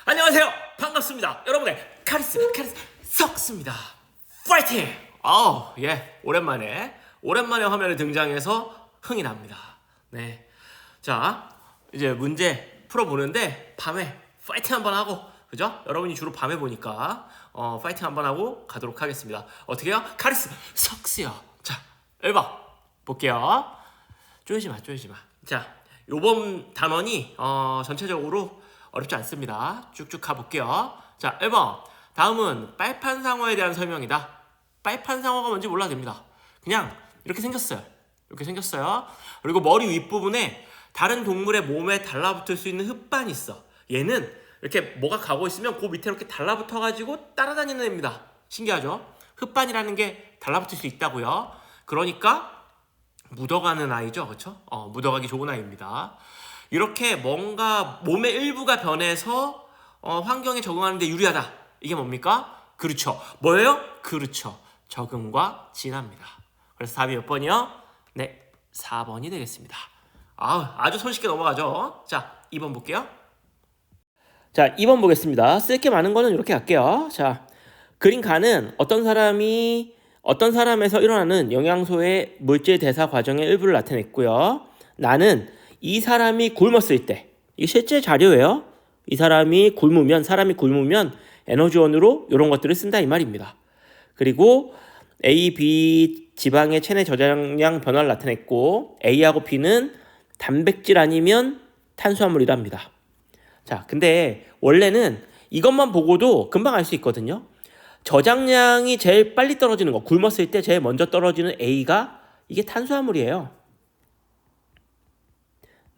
안녕하세요. 반갑습니다. 여러분의 카리스 석스입니다. 파이팅! 예. 오랜만에 화면에 등장해서 흥이 납니다. 네. 자, 이제 문제 풀어보는데 밤에 파이팅 한번 하고, 그죠? 여러분이 주로 밤에 보니까 파이팅 한번 하고 가도록 하겠습니다. 어떻게 해요? 카리스 석스요. 자, 1번 볼게요. 쪼이지 마. 자, 요번 단원이 전체적으로 어렵지 않습니다. 쭉쭉 가볼게요. 자, 1번. 다음은 빨판상어에 대한 설명이다. 빨판상어가 뭔지 몰라도 됩니다. 그냥 이렇게 생겼어요. 그리고 머리 윗부분에 다른 동물의 몸에 달라붙을 수 있는 흙반이 있어. 얘는 이렇게 뭐가 가고 있으면 그 밑에 이렇게 달라붙어가지고 따라다니는 애입니다. 신기하죠? 흙반이라는 게 달라붙을 수 있다고요. 그러니까 묻어가는 아이죠. 그렇죠? 묻어가기 좋은 아이입니다. 이렇게 뭔가 몸의 일부가 변해서 환경에 적응하는 데 유리하다. 이게 뭡니까? 그렇죠. 뭐예요? 그렇죠. 적응과 진화입니다. 그래서 답이 몇 번이요? 네, 4번이 되겠습니다. 아주 손쉽게 넘어가죠. 자, 2번 볼게요. 자, 2번 보겠습니다. 쓸 게 많은 거는 이렇게 할게요. 자, 그린 간은 어떤 사람에서 일어나는 영양소의 물질 대사 과정의 일부를 나타냈고요. 나는 이 사람이 굶었을 때, 이게 실제 자료예요. 사람이 굶으면 에너지원으로 이런 것들을 쓴다 이 말입니다. 그리고 A, B 지방의 체내 저장량 변화를 나타냈고 A하고 B는 단백질 아니면 탄수화물이랍니다. 자, 근데 원래는 이것만 보고도 금방 알 수 있거든요. 저장량이 제일 빨리 떨어지는 거, 굶었을 때 제일 먼저 떨어지는 A가 이게 탄수화물이에요.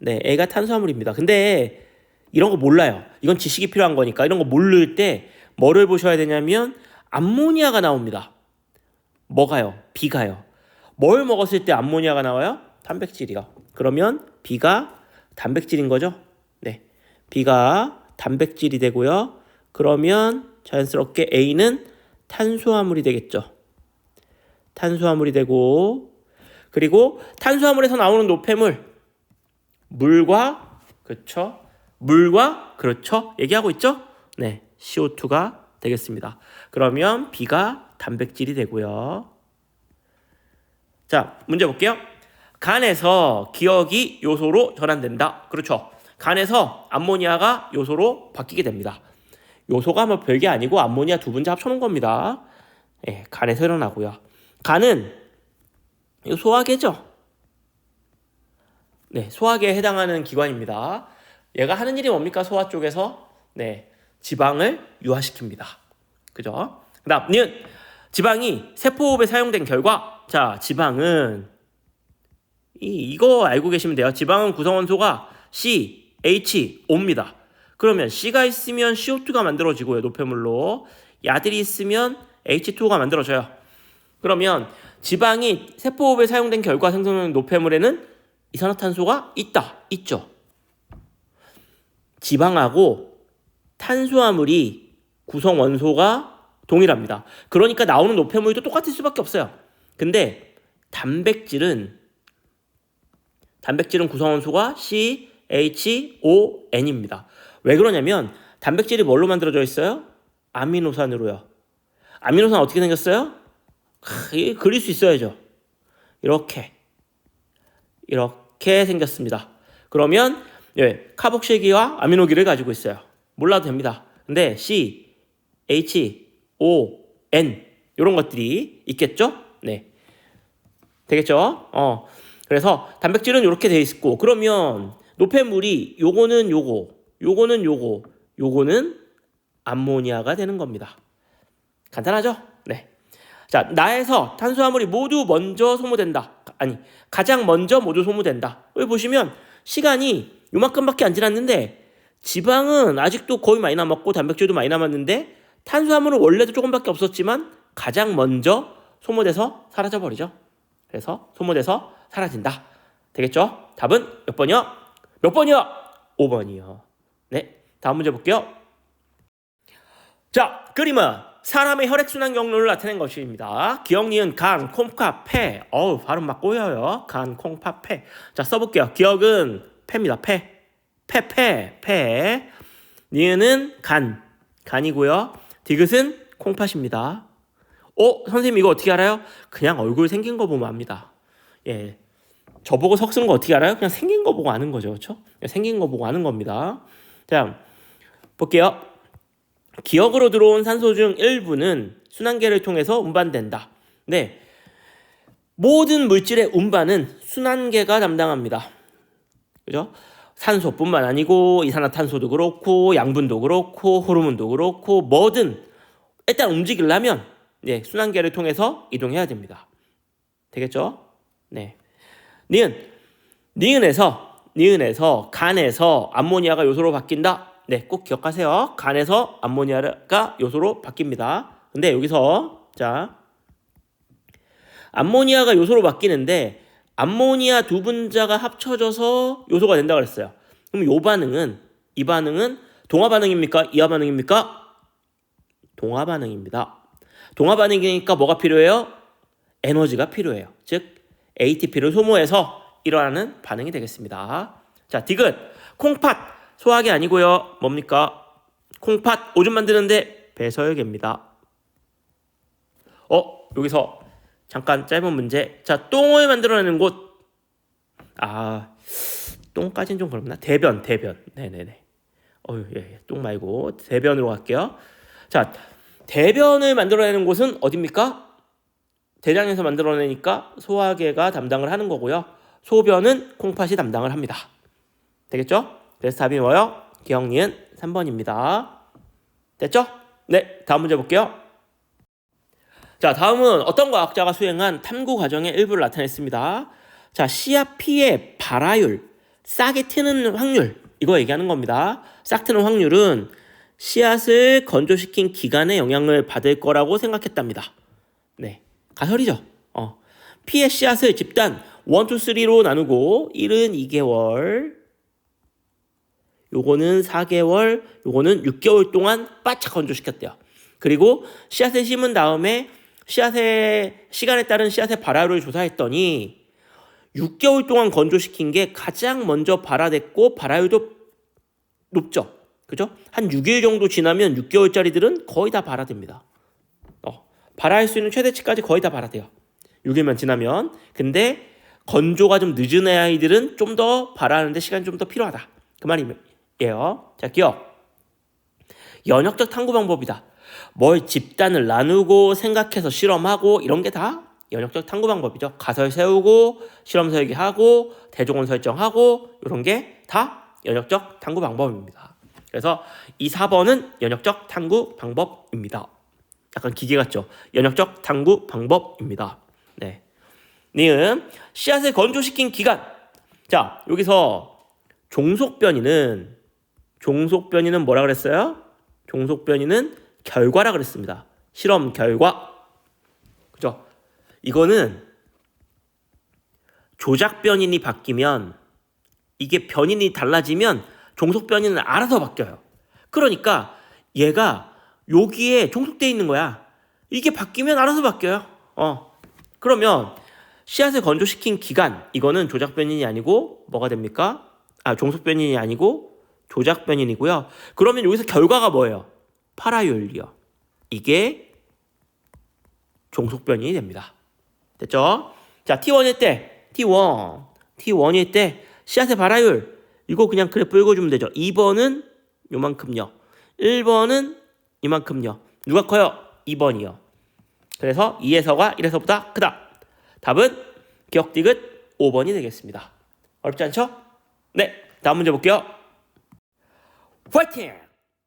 네, A가 탄수화물입니다. 근데 이런 거 몰라요. 이건 지식이 필요한 거니까. 이런 거 모를 때 뭐를 보셔야 되냐면 암모니아가 나옵니다. 뭐가요? B가요. 뭘 먹었을 때 암모니아가 나와요? 단백질이요. 그러면 B가 단백질인 거죠? 네, B가 단백질이 되고요. 그러면 자연스럽게 A는 탄수화물이 되겠죠. 탄수화물이 되고, 그리고 탄수화물에서 나오는 노폐물, 물과 얘기하고 있죠? 네, CO2가 되겠습니다. 그러면 B가 단백질이 되고요. 자, 문제 볼게요. 간에서 기억이 요소로 전환된다. 그렇죠. 간에서 암모니아가 요소로 바뀌게 됩니다. 요소가 뭐 별게 아니고 암모니아 두 분자 합쳐놓은 겁니다. 예, 간에서 일어나고요. 간은 이거 소화계죠. 네, 소화계에 해당하는 기관입니다. 얘가 하는 일이 뭡니까? 소화 쪽에서 지방을 유화시킵니다. 그죠? 그다음 니은 지방이 세포호흡에 사용된 결과, 자, 지방은 이거 알고 계시면 돼요. 지방은 구성원소가 CHO입니다. 그러면 C가 있으면 CO2가 만들어지고요. 노폐물로. 야들이 있으면 H2O가 만들어져요. 그러면 지방이 세포호흡에 사용된 결과 생성되는 노폐물에는 이산화탄소가 있죠. 지방하고 탄수화물이 구성원소가 동일합니다. 그러니까 나오는 노폐물도 똑같을 수밖에 없어요. 근데 단백질은 구성원소가 CHON입니다. 왜 그러냐면 단백질이 뭘로 만들어져 있어요? 아미노산으로요. 아미노산 어떻게 생겼어요? 그릴 수 있어야죠. 이렇게 생겼습니다. 그러면 카복실기와 아미노기를 가지고 있어요. 몰라도 됩니다. 근데 C, H, O, N 이런 것들이 있겠죠? 네, 되겠죠? 그래서 단백질은 이렇게 돼 있고, 그러면 노폐물이 요거는 암모니아가 되는 겁니다. 간단하죠? 네. 자, 나에서 탄수화물이 가장 먼저 모두 소모된다. 여기 보시면 시간이 요만큼밖에 안 지났는데 지방은 아직도 거의 많이 남았고 단백질도 많이 남았는데 탄수화물은 원래도 조금밖에 없었지만 가장 먼저 소모돼서 사라져버리죠. 그래서 소모돼서 사라진다. 되겠죠? 답은 몇 번이요? 5번이요. 네, 다음 문제 볼게요. 자, 그림은 사람의 혈액순환 경로를 나타낸 것입니다. 기억, 니은, 간, 콩팥, 폐. 발음 막 꼬여요. 간, 콩팥, 폐. 자, 써볼게요. 기억은 폐입니다. 폐. 니은은 간이고요. 디귿은 콩팥입니다. 선생님 이거 어떻게 알아요? 그냥 얼굴 생긴 거 보면 압니다. 예, 저보고 석 쓰는 거 어떻게 알아요? 그냥 생긴 거 보고 아는 거죠, 그렇죠? 생긴 거 보고 아는 겁니다. 자, 볼게요. 기억으로 들어온 산소 중 일부는 순환계를 통해서 운반된다. 네, 모든 물질의 운반은 순환계가 담당합니다. 그죠? 산소뿐만 아니고 이산화탄소도 그렇고 양분도 그렇고 호르몬도 그렇고 뭐든 일단 움직이려면 네, 순환계를 통해서 이동해야 됩니다. 되겠죠? 네. 니은에서 간에서 암모니아가 요소로 바뀐다. 네, 꼭 기억하세요. 간에서 암모니아가 요소로 바뀝니다. 근데 여기서 자, 암모니아가 요소로 바뀌는데 암모니아 두 분자가 합쳐져서 요소가 된다고 그랬어요. 그럼 이 반응은 동화 반응입니까? 이하 반응입니까? 동화 반응입니다. 동화 반응이니까 뭐가 필요해요? 에너지가 필요해요. 즉 ATP를 소모해서 일어나는 반응이 되겠습니다. 자, 디귿 콩팥 소화기 아니고요. 뭡니까? 콩팥 오줌 만드는데 배서역입니다. 여기서 잠깐 짧은 문제. 자, 똥을 만들어내는 곳. 똥까지는 좀 그렇나? 대변. 네네네. 똥 말고 대변으로 갈게요. 자, 대변을 만들어내는 곳은 어디입니까? 대장에서 만들어내니까 소화계가 담당을 하는 거고요. 소변은 콩팥이 담당을 합니다. 되겠죠? 그래서 답이 뭐예요? 기억 니은 3번입니다. 됐죠? 네, 다음 문제 볼게요. 자, 다음은 어떤 과학자가 수행한 탐구 과정의 일부를 나타냈습니다. 자, 씨앗 피의 발화율, 싹이 트는 확률, 이거 얘기하는 겁니다. 싹 트는 확률은 씨앗을 건조시킨 기간의 영향을 받을 거라고 생각했답니다. 네, 가설이죠. 피의 씨앗을 집단 1, 2, 3로 나누고 1은 2개월, 요거는 4개월, 요거는 6개월 동안 바짝 건조시켰대요. 그리고 씨앗을 심은 다음에 시간에 따른 씨앗의 발화율을 조사했더니 6개월 동안 건조시킨 게 가장 먼저 발화됐고 발화율도 높죠. 그죠? 한 6일 정도 지나면 6개월짜리들은 거의 다 발화됩니다. 발화할 수 있는 최대치까지 거의 다 발화돼요. 6일만 지나면. 근데 건조가 좀 늦은 아이들은 좀 더 발화하는데 시간이 좀 더 필요하다. 그 말이에요. 자, 기억. 연역적 탐구 방법이다. 뭘 집단을 나누고 생각해서 실험하고 이런 게 다 연역적 탐구 방법이죠. 가설 세우고 실험 설계하고 대조건 설정하고 이런 게 다 연역적 탐구 방법입니다. 그래서 이 4번은 연역적 탐구 방법입니다. 약간 기계 같죠? 연역적 탐구 방법입니다. 네. 니은 씨앗을 건조시킨 기간. 자, 여기서 종속변이는 뭐라 그랬어요? 종속변이는 결과라 그랬습니다. 실험 결과. 그죠? 이거는 조작 변인이 바뀌면 이게 변인이 달라지면 종속 변인은 알아서 바뀌어요. 그러니까 얘가 여기에 종속되어 있는 거야. 이게 바뀌면 알아서 바뀌어요. 그러면 씨앗을 건조시킨 기간, 이거는 조작 변인이 아니고 뭐가 됩니까? 종속 변인이 아니고 조작 변인이고요. 그러면 여기서 결과가 뭐예요? 발화율이요. 이게 종속 변인이 됩니다. 됐죠? 자, T1일 때 씨앗의 발화율 이거 그냥 그래프 읽어주면 되죠. 2번은 요만큼요. 1번은 이만큼요. 누가 커요? 2번이요. 그래서 2에서가 1에서보다 크다. 답은 기억 디귿 5번이 되겠습니다. 어렵지 않죠? 네, 다음 문제 볼게요. 화이팅!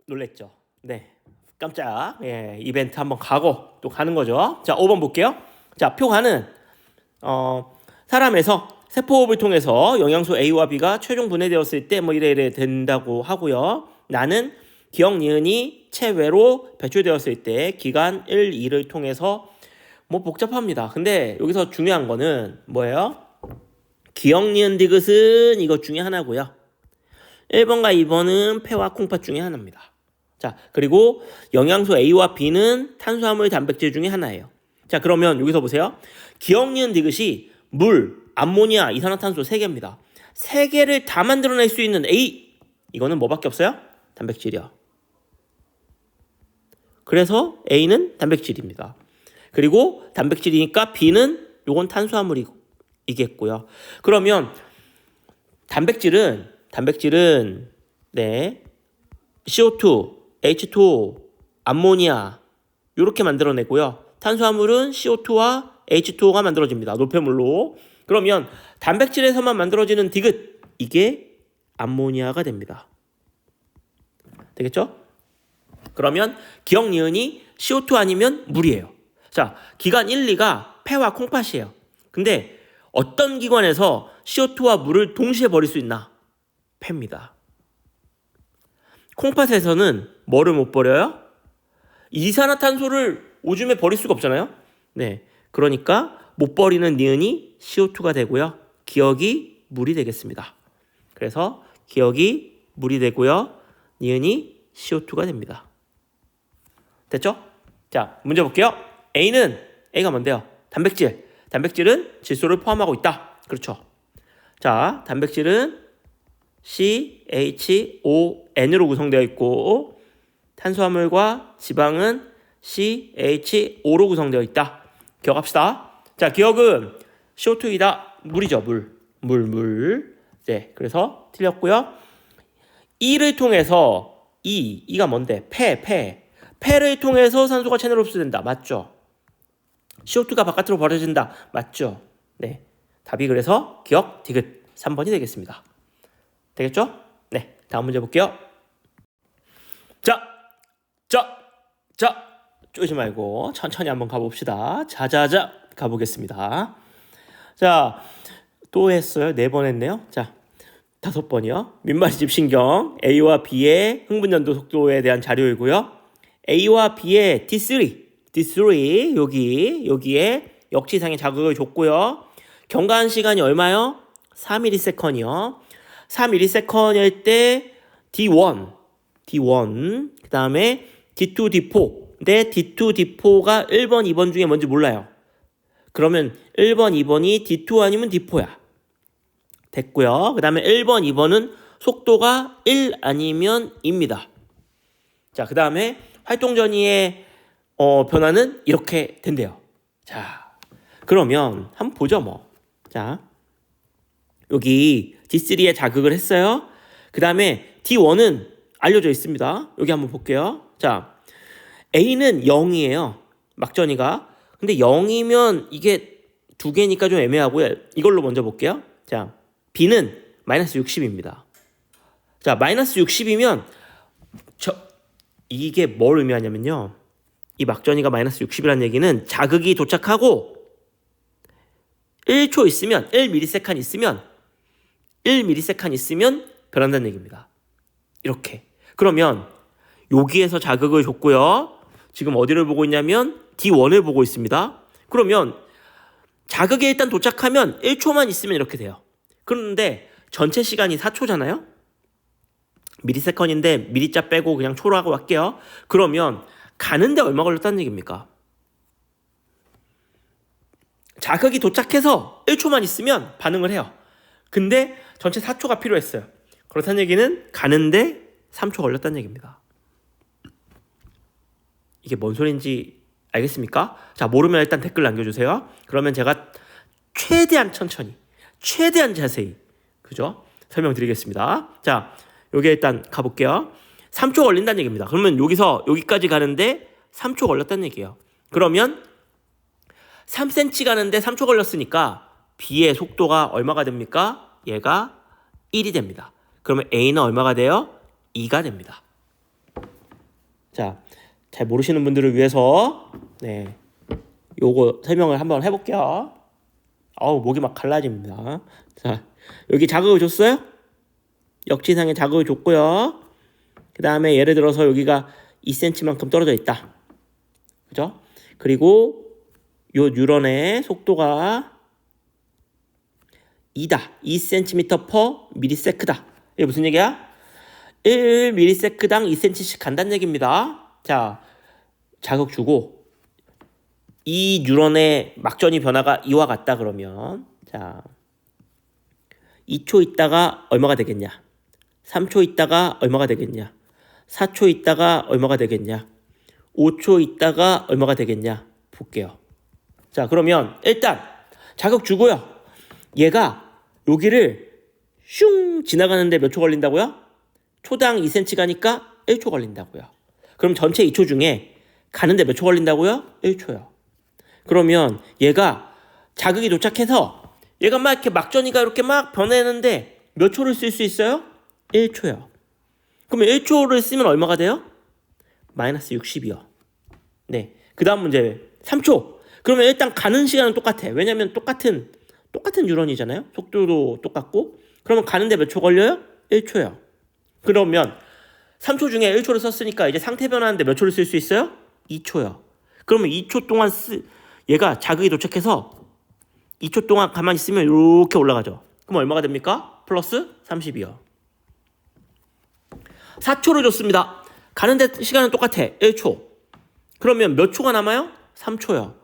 놀랬죠? 네, 깜짝 이벤트 한번 가고 또 가는 거죠. 자, 5번 볼게요. 자, 표가는 사람에서 세포호흡을 통해서 영양소 A와 B가 최종 분해되었을 때 뭐 이래 된다고 하고요. 나는 기억 니은이 체외로 배출되었을 때 기간 1, 2를 통해서 뭐 복잡합니다. 근데 여기서 중요한 거는 뭐예요? 기억 니은 디귿은 이것 중에 하나고요. 1번과 2번은 폐와 콩팥 중에 하나입니다. 자, 그리고 영양소 A와 B는 탄수화물, 단백질 중에 하나예요. 자, 그러면 여기서 보세요. 기억 니은 디귿이 물, 암모니아, 이산화탄소 3개입니다. 3개를 다 만들어낼 수 있는 A, 이거는 뭐밖에 없어요? 단백질이요. 그래서 A는 단백질입니다. 그리고 단백질이니까 B는 요건 탄수화물이겠고요. 그러면 단백질은 네, CO2, H2O, 암모니아 이렇게 만들어내고요. 탄수화물은 CO2와 H2O가 만들어집니다. 노폐물로. 그러면 단백질에서만 만들어지는 디귿, 이게 암모니아가 됩니다. 되겠죠? 그러면 기억 니은이 CO2 아니면 물이에요. 자, 기관 1, 2가 폐와 콩팥이에요. 근데 어떤 기관에서 CO2와 물을 동시에 버릴 수 있나? 폐입니다. 콩팥에서는 뭐를 못 버려요? 이산화탄소를 오줌에 버릴 수가 없잖아요. 네, 그러니까 못 버리는 니은이 CO2가 되고요. 기억이 물이 되겠습니다. 그래서 기억이 물이 되고요. 니은이 CO2가 됩니다. 됐죠? 자, 문제 볼게요. A가 뭔데요? 단백질. 단백질은 질소를 포함하고 있다. 그렇죠. 자, 단백질은 CHON으로 구성되어 있고 탄수화물과 지방은 CHO로 구성되어 있다. 기억합시다. 자, 기억은 CO2이다. 물이죠. 물. 네, 그래서 틀렸고요. E를 통해서 E가 뭔데? 폐를 통해서 산소가 체내로 흡수된다. 맞죠? CO2가 바깥으로 버려진다. 맞죠? 네, 답이 그래서 기억 디귿 3번이 되겠습니다. 되겠죠? 네, 다음 문제 볼게요. 자, 쪼지 말고 천천히 한번 가봅시다. 자자자 가보겠습니다. 자, 또 했어요. 4번 했네요. 자, 5번이요. 민말이 집신경 A와 B의 흥분전도 속도에 대한 자료이고요. A와 B의 D3 여기에 역치상의 자극을 줬고요. 경과한 시간이 얼마요? 4ms이요. 4ms일 때 D1 그 다음에 D2, D4 근데 D2, D4가 1번, 2번 중에 뭔지 몰라요. 그러면 1번, 2번이 D2 아니면 D4야. 됐고요. 그 다음에 1번, 2번은 속도가 1 아니면 2입니다. 자, 그 다음에 활동전이의 변화는 이렇게 된대요. 자, 그러면 한번 보죠 뭐. 자, 여기 D3에 자극을 했어요. 그 다음에 D1은 알려져 있습니다. 여기 한번 볼게요. 자, A는 0이에요. 막전이가. 근데 0이면 이게 2개니까 좀 애매하고요. 이걸로 먼저 볼게요. 자, B는 마이너스 60입니다. 자, 마이너스 60이면 이게 뭘 의미하냐면요. 이 막전이가 마이너스 60이라는 얘기는 자극이 도착하고 1초 있으면 1ms 있으면 변한다는 얘기입니다. 이렇게. 그러면 여기에서 자극을 줬고요. 지금 어디를 보고 있냐면 D1을 보고 있습니다. 그러면 자극에 일단 도착하면 1초만 있으면 이렇게 돼요. 그런데 전체 시간이 4초잖아요. 미리세컨인데 미리자 빼고 그냥 초로 하고 할게요. 그러면 가는데 얼마 걸렸다는 얘기입니까? 자극이 도착해서 1초만 있으면 반응을 해요. 근데 전체 4초가 필요했어요. 그렇다는 얘기는 가는데 3초 걸렸다는 얘기입니다. 이게 뭔 소리인지 알겠습니까? 자, 모르면 일단 댓글 남겨주세요. 그러면 제가 최대한 천천히, 최대한 자세히, 그죠? 설명드리겠습니다. 자, 여기 일단 가볼게요. 3초 걸린다는 얘기입니다. 그러면 여기서 여기까지 가는데 3초 걸렸다는 얘기예요. 그러면 3cm 가는데 3초 걸렸으니까 B의 속도가 얼마가 됩니까? 얘가 1이 됩니다. 그러면 A는 얼마가 돼요? 2가 됩니다. 자, 잘 모르시는 분들을 위해서 네, 요거 설명을 한번 해볼게요. 목이 막 갈라집니다. 자, 여기 자극을 줬어요? 역지상에 자극을 줬고요. 그 다음에 예를 들어서 여기가 2cm만큼 떨어져 있다. 그죠? 그리고 요 뉴런의 속도가 2다. 2cm/ms다. 이게 무슨 얘기야? 1ms당 2cm씩 간다는 얘기입니다. 자, 자극 주고 이 뉴런의 막전이 변화가 이와 같다 그러면 자, 2초 있다가 얼마가 되겠냐? 3초 있다가 얼마가 되겠냐? 4초 있다가 얼마가 되겠냐? 5초 있다가 얼마가 되겠냐 볼게요. 자, 그러면 일단 자극 주고요. 얘가 여기를 슝 지나가는데 몇 초 걸린다고요? 초당 2cm 가니까 1초 걸린다고요. 그럼 전체 2초 중에 가는데 몇 초 걸린다고요? 1초요. 그러면 얘가 자극이 도착해서 얘가 막 이렇게 막전이가 이렇게 막 변해는데 몇 초를 쓸 수 있어요? 1초요. 그러면 1초를 쓰면 얼마가 돼요? 마이너스 60이요. 네. 그 다음 문제 3초. 그러면 일단 가는 시간은 똑같아. 왜냐면 똑같은 유런이잖아요. 속도도 똑같고. 그러면 가는데 몇 초 걸려요? 1초요. 그러면 3초 중에 1초를 썼으니까 이제 상태 변화하는데 몇 초를 쓸 수 있어요? 2초요. 그러면 2초 동안 얘가 자극이 도착해서 2초 동안 가만히 있으면 이렇게 올라가죠. 그럼 얼마가 됩니까? 플러스 30이요. 4초를 줬습니다. 가는데 시간은 똑같아. 1초. 그러면 몇 초가 남아요? 3초요.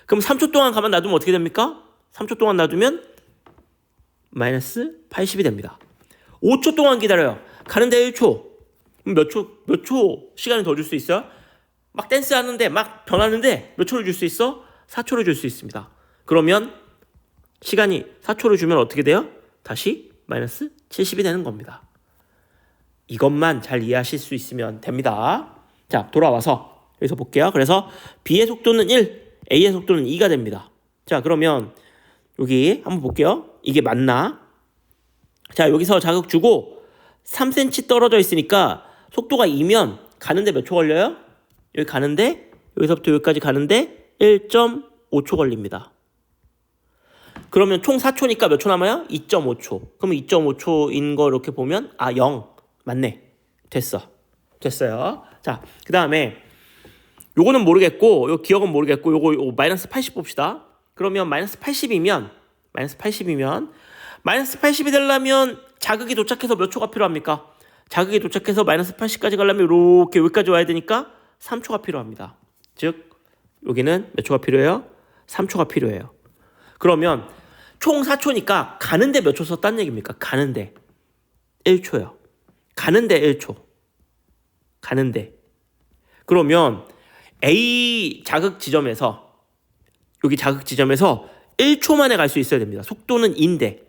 그럼 3초 동안 가만 놔두면 어떻게 됩니까? 3초 동안 놔두면 마이너스 80이 됩니다. 5초 동안 기다려요. 가는데 1초. 몇 초 시간을 더 줄 수 있어요? 막 댄스 하는데 막 변하는데 몇 초를 줄 수 있어? 4초를 줄 수 있습니다. 그러면 시간이 4초를 주면 어떻게 돼요? 다시 마이너스 70이 되는 겁니다. 이것만 잘 이해하실 수 있으면 됩니다. 자, 돌아와서 여기서 볼게요. 그래서 B의 속도는 1, A의 속도는 2가 됩니다. 자, 그러면 여기 한번 볼게요. 이게 맞나? 자, 여기서 자극 주고 3cm 떨어져 있으니까 속도가 2면 가는데 몇 초 걸려요? 여기 가는데 여기서부터 여기까지 가는데 1.5초 걸립니다. 그러면 총 4초니까 몇 초 남아요? 2.5초. 그러면 2.5초인 거 이렇게 보면 0. 맞네. 됐어요. 자, 그 다음에 요거는 모르겠고 요 기억은 모르겠고 요거 마이너스 80 봅시다. 그러면 마이너스 80이면 마이너스 80이 되려면 자극이 도착해서 몇 초가 필요합니까? 자극이 도착해서 마이너스 80까지 가려면 이렇게 여기까지 와야 되니까 3초가 필요합니다. 즉 여기는 몇 초가 필요해요? 3초가 필요해요. 그러면 총 4초니까 가는데 몇 초 썼다는 얘기입니까? 가는데 1초요. 가는데 1초. 가는데. 그러면 A 자극 지점에서 여기 자극 지점에서 1초 만에 갈 수 있어야 됩니다. 속도는 2인데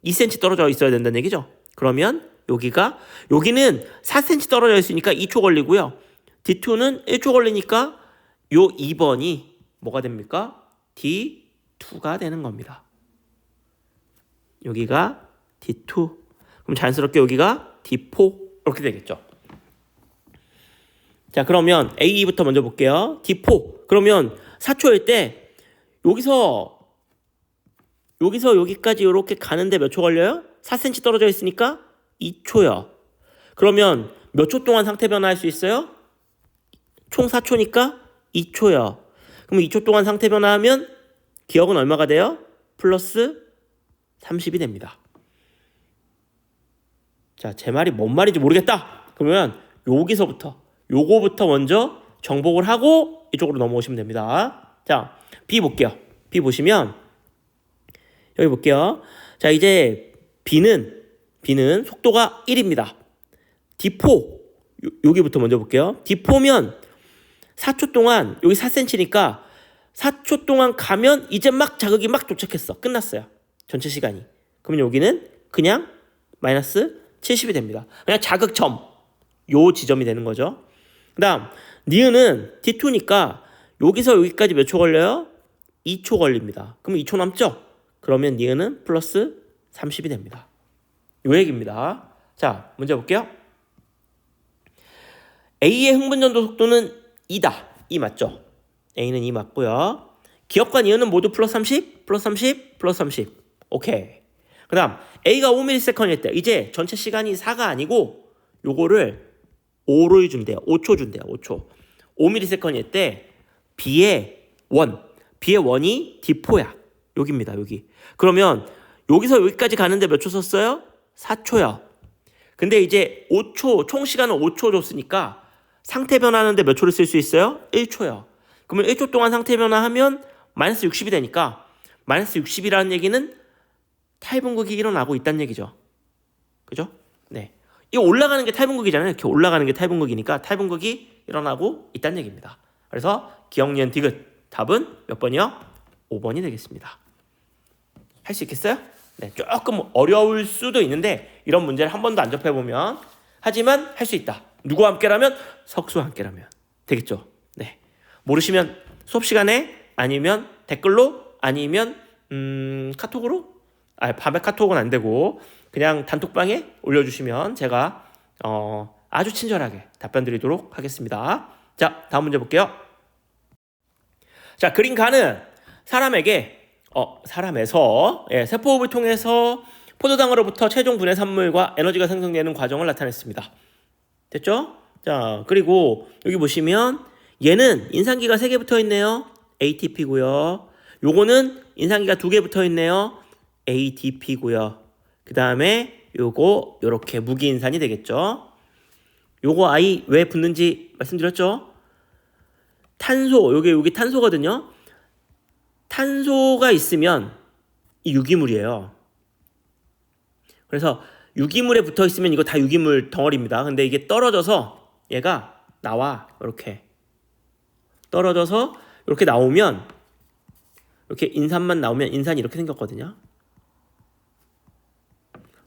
2cm 떨어져 있어야 된다는 얘기죠. 그러면 여기는 4cm 떨어져 있으니까 2초 걸리고요. D2는 1초 걸리니까 요 2번이 뭐가 됩니까? D2가 되는 겁니다. 여기가 D2. 그럼 자연스럽게 여기가 D4 이렇게 되겠죠. 자, 그러면 A부터 먼저 볼게요. D4. 그러면 4초일 때 여기서 여기까지 이렇게 가는데 몇 초 걸려요? 4cm 떨어져 있으니까 2초요. 그러면 몇 초 동안 상태 변화할 수 있어요? 총 4초니까 2초요. 그럼 2초 동안 상태 변화하면 기억은 얼마가 돼요? 플러스 30이 됩니다. 자, 제 말이 뭔 말인지 모르겠다. 그러면 요거부터 먼저 정복을 하고 이쪽으로 넘어오시면 됩니다. 자, B 볼게요. B 보시면 여기 볼게요. 자, 이제 B는 속도가 1입니다. D4 여기부터 먼저 볼게요. D4면 4초 동안 여기 4cm니까 4초 동안 가면 이제 막 자극이 막 도착했어. 끝났어요. 전체 시간이. 그러면 여기는 그냥 마이너스 70이 됩니다. 그냥 자극점 요 지점이 되는 거죠. 그 다음 니은은 D2니까 여기서 여기까지 몇 초 걸려요? 2초 걸립니다. 그럼 2초 남죠? 그러면 니은은 플러스 30이 됩니다. 요 얘기입니다. 자, 문제 볼게요. A의 흥분전도 속도는 2다. 2 맞죠? A는 2 맞고요. 기억과 니은은 모두 플러스 30, 플러스 30, 플러스 30. 오케이. 그 다음 A가 5ms일 때 이제 전체 시간이 4가 아니고 요거를 5를 준대요. 5초 준대요. 5초. 5ms일 때 B의 원이 D4야. 여기입니다. 여기. 그러면 여기서 여기까지 가는데 몇 초 썼어요? 4초요. 근데 이제 5초, 총 시간은 5초 줬으니까 상태 변화하는데 몇 초를 쓸 수 있어요? 1초요. 그러면 1초 동안 상태 변화하면 마이너스 60이 되니까 마이너스 60이라는 얘기는 탈분극이 일어나고 있다는 얘기죠. 그죠? 네. 이 올라가는 게 탈분극이잖아요. 이렇게 올라가는 게 탈분극이니까 탈분극이 일어나고 있다는 얘기입니다. 그래서 기억, 니은, 디귿 답은 몇 번이요? 5번이 되겠습니다. 할 수 있겠어요? 네, 조금 어려울 수도 있는데 이런 문제를 한 번도 안 접해보면 하지만 할 수 있다. 누구와 함께라면? 석수와 함께라면 되겠죠. 네, 모르시면 수업 시간에 아니면 댓글로 아니면 카톡으로 밤에 카톡은 안 되고 그냥 단톡방에 올려주시면 제가 아주 친절하게 답변 드리도록 하겠습니다. 자, 다음 문제 볼게요. 자, 그린 간은 사람에서 세포호흡을 통해서 포도당으로부터 최종 분해 산물과 에너지가 생성되는 과정을 나타냈습니다. 됐죠? 자, 그리고 여기 보시면 얘는 인산기가 3개 붙어 있네요. ATP고요. 요거는 인산기가 2개 붙어 있네요. ADP고요. 그 다음에 요거 요렇게 무기인산이 되겠죠. 요거 I 왜 붙는지 말씀드렸죠. 탄소, 여기 탄소거든요. 탄소가 있으면 이 유기물이에요. 그래서 유기물에 붙어 있으면 이거 다 유기물 덩어리입니다. 근데 이게 떨어져서 얘가 나와. 이렇게 떨어져서 이렇게 나오면 이렇게 인산만 나오면 인산이 이렇게 생겼거든요.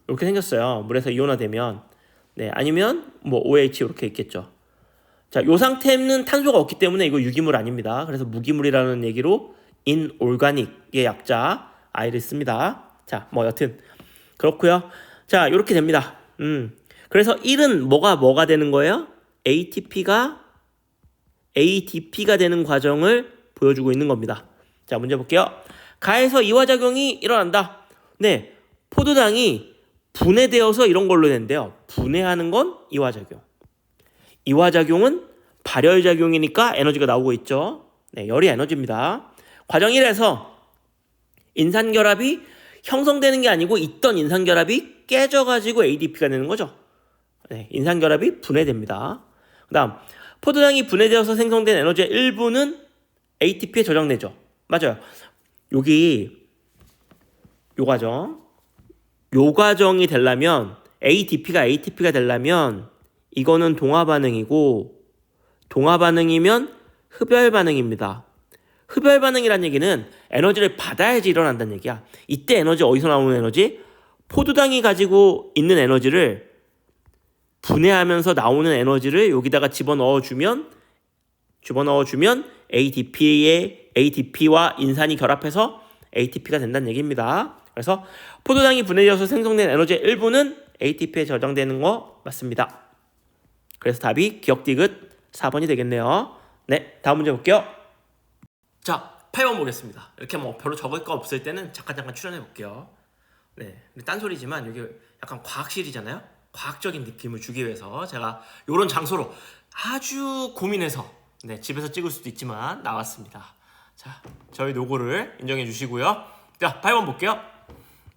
이렇게 생겼어요. 물에서 이온화되면. 네, 아니면 뭐 OH 이렇게 있겠죠. 자, 요 상태는 탄소가 없기 때문에 이거 유기물 아닙니다. 그래서 무기물이라는 얘기로 inorganic의 약자 I를 씁니다. 자, 뭐 여튼 그렇고요. 자, 이렇게 됩니다. 그래서 1은 뭐가 되는 거예요? ATP가 ADP가 되는 과정을 보여주고 있는 겁니다. 자, 문제 볼게요. 가에서 이화작용이 일어난다. 네, 포도당이 분해되어서 이런 걸로 된대요. 분해하는 건 이화작용. 이화작용은 발열작용이니까 에너지가 나오고 있죠. 네, 열이 에너지입니다. 과정 1에서 인산결합이 형성되는 게 아니고 있던 인산결합이 깨져가지고 ADP가 되는 거죠. 네, 인산결합이 분해됩니다. 그 다음 포도당이 분해되어서 생성된 에너지의 일부는 ATP에 저장되죠. 맞아요. 여기 요 과정이 되려면 ATP가 되려면 이거는 동화반응이고 동화반응이면 흡열반응입니다. 흡열반응이란 얘기는 에너지를 받아야지 일어난다는 얘기야. 이때 에너지 어디서 나오는 에너지? 포도당이 가지고 있는 에너지를 분해하면서 나오는 에너지를 여기다가 집어넣어주면 ADP와 인산이 결합해서 ATP가 된다는 얘기입니다. 그래서 포도당이 분해되어서 생성된 에너지의 일부는 ATP에 저장되는 거 맞습니다. 그래서 답이 기억 디귿 4번이 되겠네요. 네, 다음 문제 볼게요. 자, 8번 보겠습니다. 이렇게 뭐 별로 적을 거 없을 때는 잠깐 출연해 볼게요. 네, 딴소리지만 여기 약간 과학실이잖아요. 과학적인 느낌을 주기 위해서 제가 이런 장소로 아주 고민해서 집에서 찍을 수도 있지만 나왔습니다. 자, 저희 노고를 인정해 주시고요. 자, 8번 볼게요.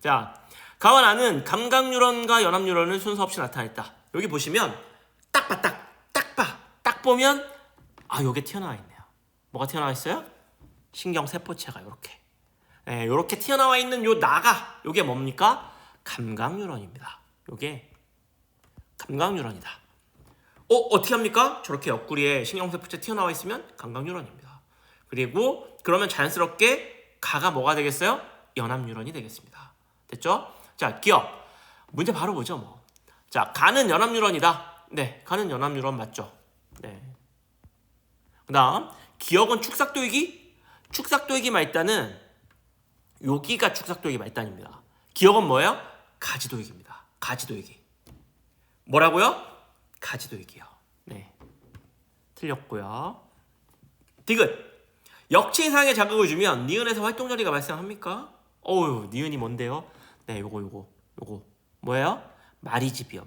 자, 가와 나는 감각뉴런과 연합뉴런을 순서 없이 나타냈다. 여기 보시면 딱 보면 요게 튀어나와 있네요. 뭐가 튀어나와 있어요? 신경세포체가 요렇게 튀어나와 있는 요게 뭡니까? 감각뉴런입니다. 요게 감각뉴런이다. 어떻게 합니까? 저렇게 옆구리에 신경세포체 튀어나와 있으면 감각뉴런입니다. 그리고 그러면 자연스럽게 가가 뭐가 되겠어요? 연합뉴런이 되겠습니다. 됐죠? 자, 기억. 문제 바로 보죠, 뭐. 자, 가는 연합뉴런이다. 네, 가는 연합뉴런 맞죠? 네. 그 다음, 기억은 축삭도이기 말단은 여기가 축삭도이기 말단입니다. 기억은 뭐예요? 가지도이기입니다. 가지도이기. 뭐라고요? 가지도이기요. 네, 틀렸고요. 디귿. 역체 이상의 자극을 주면 니은에서 활동전이가 발생합니까? 니은이 뭔데요? 네, 요거 뭐예요? 마리집이요.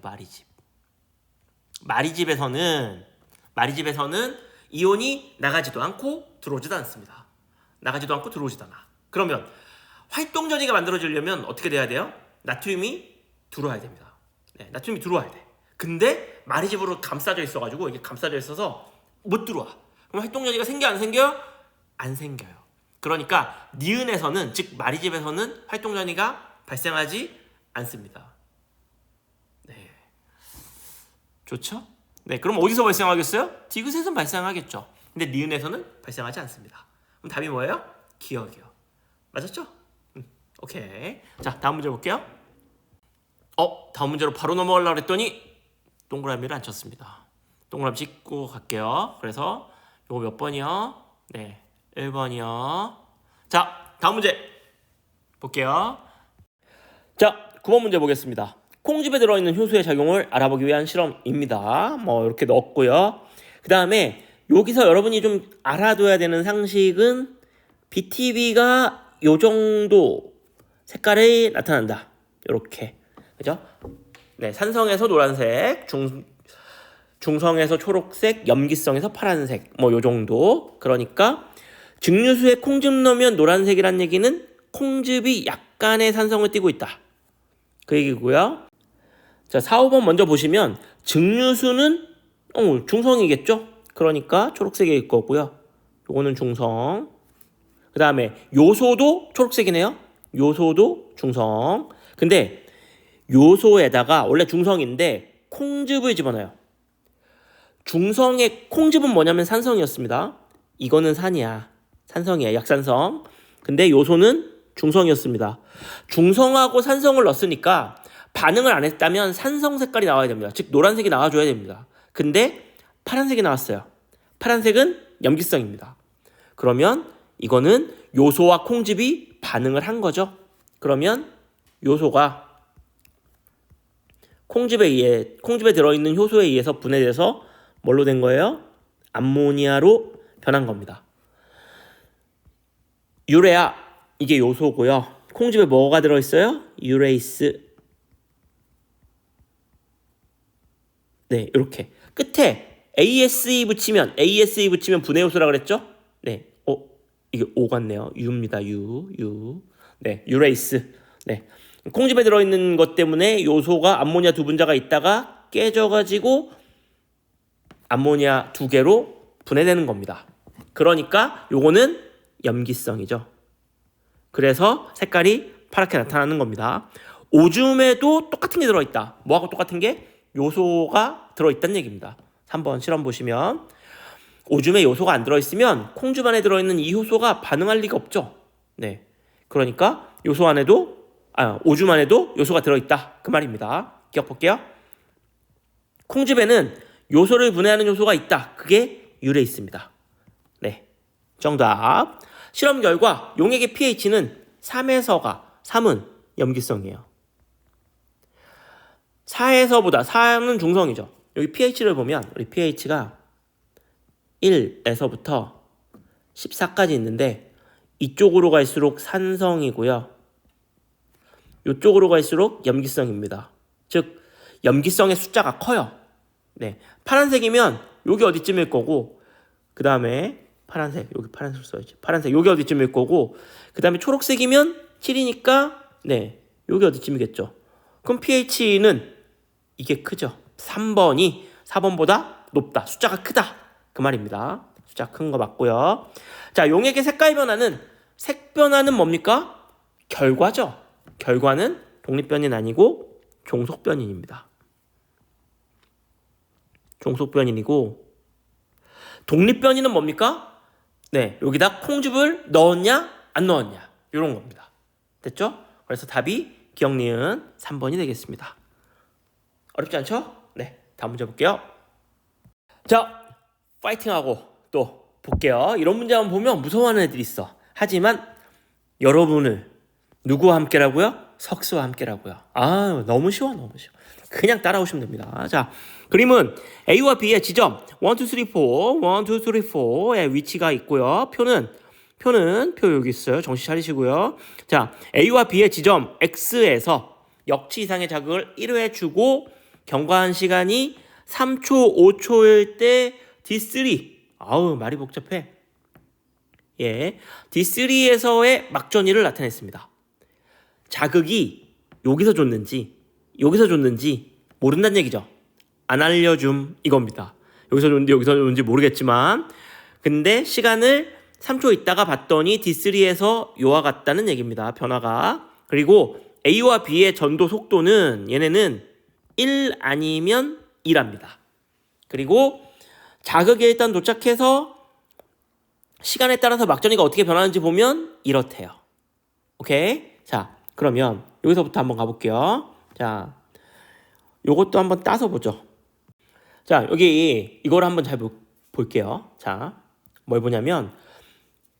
마리집에서는 이온이 나가지도 않고 들어오지도 않습니다. 그러면 활동전이가 만들어지려면 어떻게 돼야 돼요? 나트륨이 들어와야 됩니다. 네, 나트륨이 들어와야 돼. 근데 마리집으로 감싸져 있어가지고 이게 감싸져 있어서 못 들어와. 그럼 활동전이가 생겨 안 생겨요? 안 생겨요. 그러니까 니은에서는, 즉 마리집에서는 활동전이가 발생하지 않습니다. 네, 좋죠? 네, 그럼 어디서 발생하겠어요? 디귿에서 발생하겠죠. 근데 니은에서는 발생하지 않습니다. 그럼 답이 뭐예요? 기억이요. 맞았죠? 오케이. 자, 다음 문제 볼게요. 다음 문제로 바로 넘어가려고 했더니 동그라미를 안 쳤습니다. 동그라미 찍고 갈게요. 그래서 요거 몇 번이요? 네, 1번이요. 자, 다음 문제 볼게요. 자, 9번 문제 보겠습니다. 콩즙에 들어있는 효소의 작용을 알아보기 위한 실험입니다. 뭐 이렇게 넣었고요. 그 다음에 여기서 여러분이 좀 알아둬야 되는 상식은 BTB가 요 정도 색깔이 나타난다. 이렇게. 그죠? 네, 산성에서 노란색, 중성에서 초록색, 염기성에서 파란색. 뭐 요 정도. 그러니까 증류수에 콩즙 넣으면 노란색이란 얘기는 콩즙이 약간의 산성을 띠고 있다. 그 얘기고요. 자, 4, 5번 먼저 보시면 증류수는 중성이겠죠? 그러니까 초록색일 거고요. 요거는 중성. 그 다음에 요소도 초록색이네요. 요소도 중성. 근데 요소에다가 원래 중성인데 콩즙을 집어넣어요. 중성의 콩즙은 뭐냐면 산성이었습니다. 이거는 산이야. 산성이야. 약산성. 근데 요소는 중성이었습니다. 중성하고 산성을 넣었으니까 반응을 안 했다면 산성 색깔이 나와야 됩니다. 즉 노란색이 나와줘야 됩니다. 근데 파란색이 나왔어요. 파란색은 염기성입니다. 그러면 이거는 요소와 콩즙이 반응을 한 거죠. 그러면 요소가 콩즙에 들어있는 효소에 의해서 분해돼서 뭘로 된 거예요? 암모니아로 변한 겁니다. 유레아, 이게 요소고요. 콩즙에 뭐가 들어있어요? 유레이스. 네, 이렇게 끝에 ASE 붙이면 분해 요소라 그랬죠? 네, 이게 O 같네요. U입니다. U. 네, 유레이스. 네, 콩즙에 들어있는 것 때문에 요소가 암모니아 두 분자가 있다가 깨져가지고 암모니아 두 개로 분해되는 겁니다. 그러니까 요거는 염기성이죠. 그래서 색깔이 파랗게 나타나는 겁니다. 오줌에도 똑같은 게 들어있다. 뭐하고 똑같은 게? 요소가 들어있다는 얘기입니다. 3번 실험 보시면 오줌에 요소가 안 들어있으면 콩즙 안에 들어있는 이 효소가 반응할 리가 없죠. 네, 그러니까 오줌 안에도 요소가 들어있다. 그 말입니다. 기억 볼게요. 콩즙에는 요소를 분해하는 요소가 있다. 그게 유레이스입니다. 네, 정답. 실험 결과 용액의 pH는 3은 염기성이에요. 4는 중성이죠. 여기 pH를 보면 우리 pH가 1에서부터 14까지 있는데 이쪽으로 갈수록 산성이고요. 이쪽으로 갈수록 염기성입니다. 즉 염기성의 숫자가 커요. 네, 파란색이면 여기 어디쯤일 거고 그 다음에 여기 파란색 써야지. 파란색 여기 어디쯤일 거고 그 다음에 초록색이면 7이니까 네, 여기 어디쯤이겠죠. 그럼 pH는 이게 크죠. 3번이 4번보다 높다. 숫자가 크다. 그 말입니다. 숫자 큰 거 맞고요. 자, 용액의 색깔 변화는 뭡니까? 결과죠. 결과는 독립변인 아니고 종속변인입니다. 종속변인이고 독립변인은 뭡니까? 네, 여기다 콩즙을 넣었냐 안 넣었냐 이런 겁니다. 됐죠? 그래서 답이 기억 니은 3번이 되겠습니다. 어렵지 않죠? 네, 다음 문제 볼게요. 자, 파이팅하고 또 볼게요. 이런 문제만 보면 무서워하는 애들이 있어. 하지만 여러분을 누구와 함께라고요? 석수와 함께라고요. 너무 쉬워. 그냥 따라오시면 됩니다. 자, 그림은 A와 B의 지점 1, 2, 3, 4의 위치가 있고요. 표는 표 여기 있어요. 정신 차리시고요. 자, A와 B의 지점 X에서 역치 이상의 자극을 1회 주고 경과한 시간이 3초, 5초일 때 D3. 말이 복잡해. 예, D3에서의 막전위를 나타냈습니다. 자극이 여기서 줬는지 모른다는 얘기죠. 안 알려줌 이겁니다. 여기서 줬는지 모르겠지만 근데 시간을 3초 있다가 봤더니 D3에서 요와 같다는 얘기입니다. 변화가. 그리고 A와 B의 전도 속도는 얘네는 1 아니면 2랍니다. 그리고 자극에 일단 도착해서 시간에 따라서 막전이가 어떻게 변하는지 보면 이렇대요. 오케이? 자, 그러면 여기서부터 한번 가볼게요. 자, 요것도 한번 따서 보죠. 자, 여기 이걸 한번 잘 볼게요. 자, 뭘 보냐면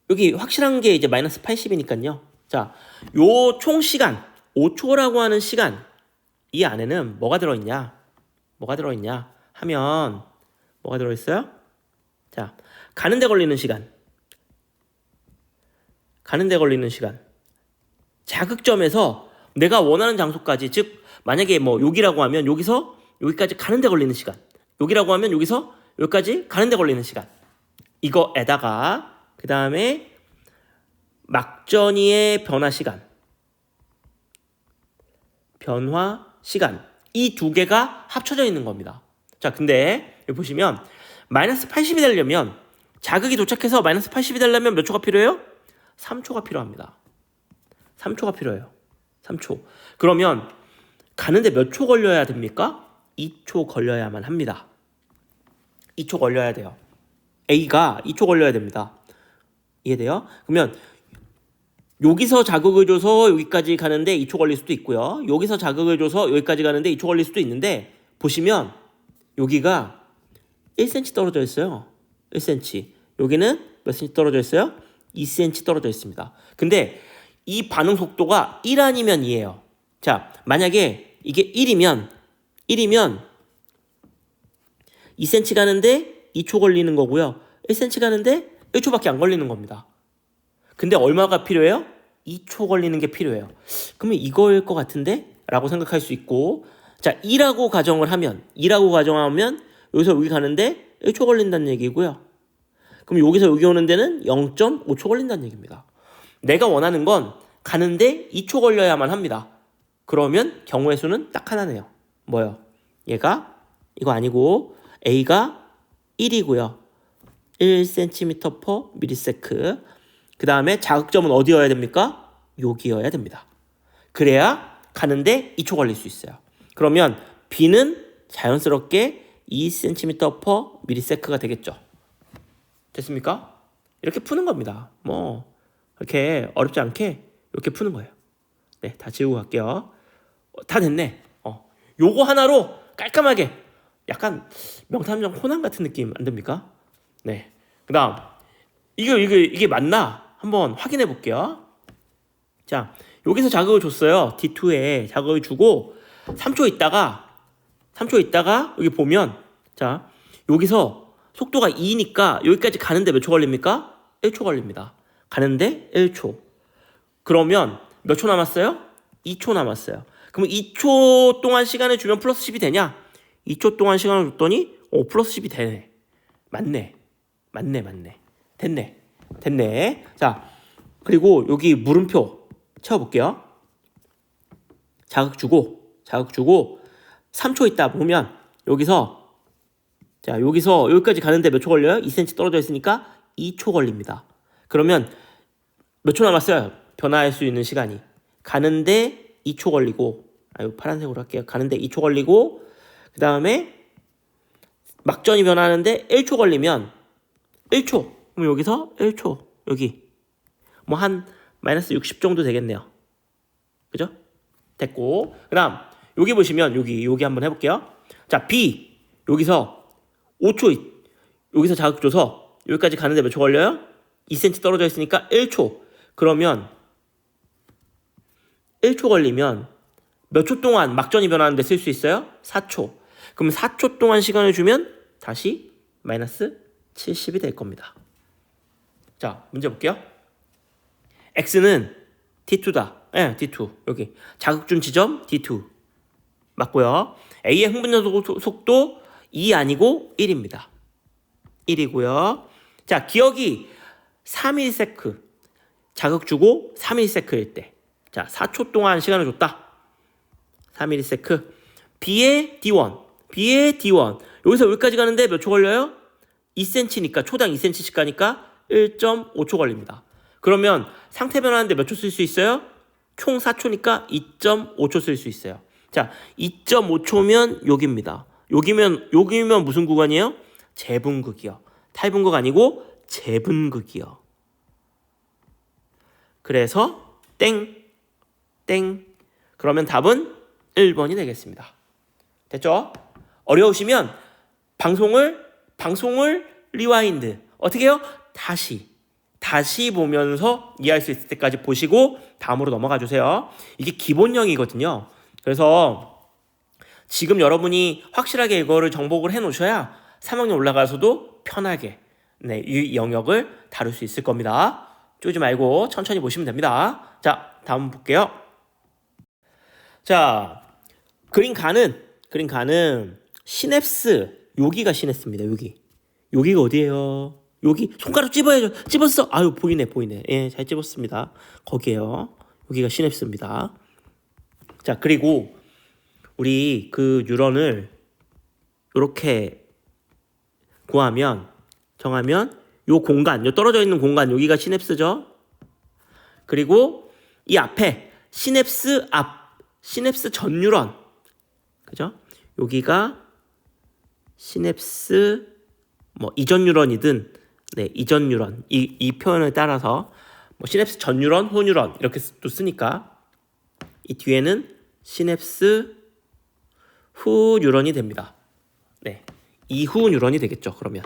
여기 확실한 게 이제 마이너스 80이니까요. 자, 요 총 시간 5초라고 하는 시간 이 안에는 뭐가 들어있냐? 뭐가 들어있냐? 하면 뭐가 들어있어요? 자, 가는데 걸리는 시간. 가는데 걸리는 시간. 자극점에서 내가 원하는 장소까지, 즉 만약에 뭐 여기라고 하면 여기서 여기까지 가는데 걸리는 시간. 여기라고 하면 여기서 여기까지 가는데 걸리는 시간. 이거에다가 그 다음에 막전이의 변화 시간. 변화 시간. 이 두 개가 합쳐져 있는 겁니다. 자, 근데 여기 보시면 마이너스 80이 되려면 자극이 도착해서 마이너스 80이 되려면 몇 초가 필요해요? 3초가 필요합니다. 3초가 필요해요. 3초. 그러면 가는데 몇 초 걸려야 됩니까? 2초 걸려야만 합니다. 2초 걸려야 돼요. A가 2초 걸려야 됩니다. 이해돼요? 그러면 여기서 자극을 줘서 여기까지 가는데 2초 걸릴 수도 있고요. 여기서 자극을 줘서 여기까지 가는데 2초 걸릴 수도 있는데 보시면 여기가 1cm 떨어져 있어요. 1cm. 여기는 몇 cm 떨어져 있어요? 2cm 떨어져 있습니다. 근데 이 반응 속도가 1 아니면 2예요. 자, 만약에 이게 1이면 2cm 가는데 2초 걸리는 거고요. 1cm 가는데 1초밖에 안 걸리는 겁니다. 근데 얼마가 필요해요? 2초 걸리는 게 필요해요. 그러면 이거일 것 같은데? 라고 생각할 수 있고, 자, 2라고 가정하면 여기서 여기 가는데 1초 걸린다는 얘기고요. 그럼 여기서 여기 오는 데는 0.5초 걸린다는 얘기입니다. 내가 원하는 건 가는데 2초 걸려야만 합니다. 그러면 경우의 수는 딱 하나네요. 뭐요? 얘가 이거 아니고 A가 1이고요. 1cm/ms. 그 다음에 자극점은 어디여야 됩니까? 여기여야 됩니다. 그래야 가는데 2초 걸릴 수 있어요. 그러면 B는 자연스럽게 2cm/ms가 되겠죠. 됐습니까? 이렇게 푸는 겁니다. 뭐 이렇게 어렵지 않게 이렇게 푸는 거예요. 네, 다 지우고 갈게요. 다 됐네. 요거 하나로 깔끔하게 약간 명탐정 코난 같은 느낌 안 듭니까? 네. 그다음 이게 맞나? 한번 확인해 볼게요. 자, 여기서 자극을 줬어요. D2에 자극을 주고 3초 있다가 여기 보면 자, 여기서 속도가 2니까 여기까지 가는데 몇 초 걸립니까? 1초 걸립니다. 가는데 1초. 그러면 몇 초 남았어요? 2초 남았어요. 그럼 2초 동안 시간을 주면 플러스 10이 되냐? 2초 동안 시간을 줬더니 플러스 10이 되네. 맞네. 됐네. 자, 그리고 여기 물음표 채워볼게요. 자극 주고 3초 있다 보면 여기서 여기까지 가는데 몇 초 걸려요? 2cm 떨어져 있으니까 2초 걸립니다. 그러면 몇 초 남았어요? 변화할 수 있는 시간이. 가는데 2초 걸리고, 파란색으로 할게요. 가는데 2초 걸리고, 그 다음에 막전이 변하는데 1초 걸리면 1초. 그럼 여기서 1초. 여기. 뭐 한 마이너스 60 정도 되겠네요. 그죠? 됐고. 그 다음, 여기 보시면 여기 한번 해볼게요. 자, B. 여기서 5초. 여기서 자극 줘서 여기까지 가는데 몇 초 걸려요? 2cm 떨어져 있으니까 1초. 그러면 1초 걸리면 몇 초 동안 막전이 변하는데 쓸 수 있어요? 4초. 그럼 4초 동안 시간을 주면 다시 마이너스 70이 될 겁니다. 자, 문제 볼게요. X는 D2다. 네, D2. 여기. 자극 준 지점 D2. 맞고요. A의 흥분전 속도 2 아니고 1입니다. 1이고요. 자, 기억이 3ms. 자극 주고 3ms일 때. 자, 4초 동안 시간을 줬다. 3ms. B의 D1. 여기서 여기까지 가는데 몇 초 걸려요? 2cm니까 초당 2cm씩 가니까 1.5초 걸립니다. 그러면 상태 변화하는데 몇 초 쓸 수 있어요? 총 4초니까 2.5초 쓸 수 있어요. 자, 2.5초면 여기입니다. 여기면 무슨 구간이에요? 재분극이요. 탈분극 아니고 재분극이요. 그래서 땡. 그러면 답은 1번이 되겠습니다. 됐죠? 어려우시면 방송을 리와인드 어떻게 해요? 다시 보면서 이해할 수 있을 때까지 보시고 다음으로 넘어가 주세요. 이게 기본형이거든요. 그래서 지금 여러분이 확실하게 이거를 정복을 해 놓으셔야 3학년 올라가서도 편하게 이 영역을 다룰 수 있을 겁니다. 쪼지 말고 천천히 보시면 됩니다. 자, 다음 볼게요. 자, 그린 가는 시냅스, 여기가 시냅스입니다. 여기가 어디예요? 여기 손가락 찝어야죠. 찝었어. 아유, 보이네. 예, 잘 찝었습니다. 거기에요. 여기가 시냅스입니다. 자, 그리고 우리 그 뉴런을 이렇게 정하면 요 공간, 요 떨어져 있는 공간, 여기가 시냅스죠. 그리고 이 앞에 시냅스 전 뉴런, 그죠? 여기가 시냅스 이전 뉴런이든 이전 뉴런 이 표현에 따라서 시냅스 전 뉴런, 후 뉴런 이렇게 또 쓰니까 이 뒤에는 시냅스 후 뉴런이 됩니다. 이후 뉴런이 되겠죠. 그러면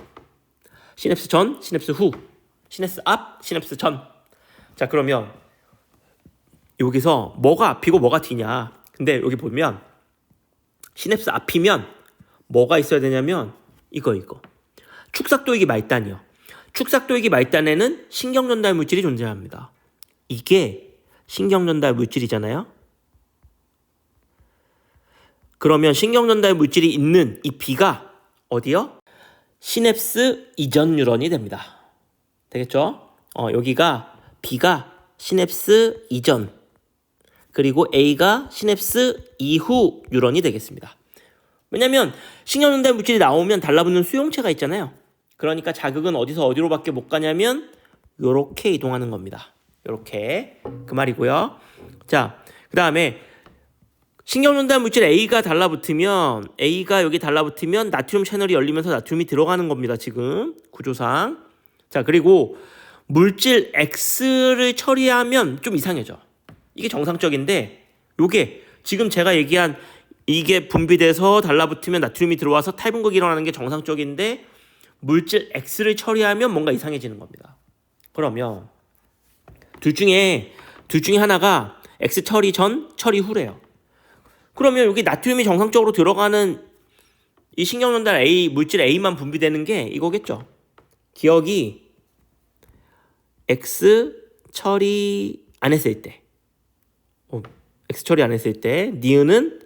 시냅스 전, 시냅스 후, 시냅스 앞, 시냅스 전. 자, 그러면 여기서 뭐가 앞이고 뭐가 뒤냐? 근데 여기 보면 시냅스 앞이면 뭐가 있어야 되냐면 이거 축삭도이기 말단이요. 축삭도이기 말단에는 신경전달 물질이 존재합니다. 이게 신경전달 물질이잖아요. 그러면 신경전달 물질이 있는 이 B가 어디요? 시냅스 이전 뉴런이 됩니다. 되겠죠? 여기가 B가 시냅스 이전, 그리고 A가 시냅스 이후 뉴런이 되겠습니다. 왜냐면 신경전달 물질이 나오면 달라붙는 수용체가 있잖아요. 그러니까 자극은 어디서 어디로밖에 못 가냐면 요렇게 이동하는 겁니다. 요렇게. 그 말이고요. 자, 그 다음에 신경전달 물질 A가 여기 달라붙으면 나트륨 채널이 열리면서 나트륨이 들어가는 겁니다. 지금 구조상. 자, 그리고 물질 X를 처리하면 좀 이상해져. 이게 정상적인데 요게 지금 제가 얘기한 이게 분비돼서 달라붙으면 나트륨이 들어와서 탈분극이 일어나는 게 정상적인데 물질 X를 처리하면 뭔가 이상해지는 겁니다. 그러면 둘 중에 하나가 X 처리 전, 처리 후래요. 그러면 여기 나트륨이 정상적으로 들어가는 이 신경전달 A, 물질 A만 분비되는 게 이거겠죠. 기억이 X 처리 안 했을 때, 니은은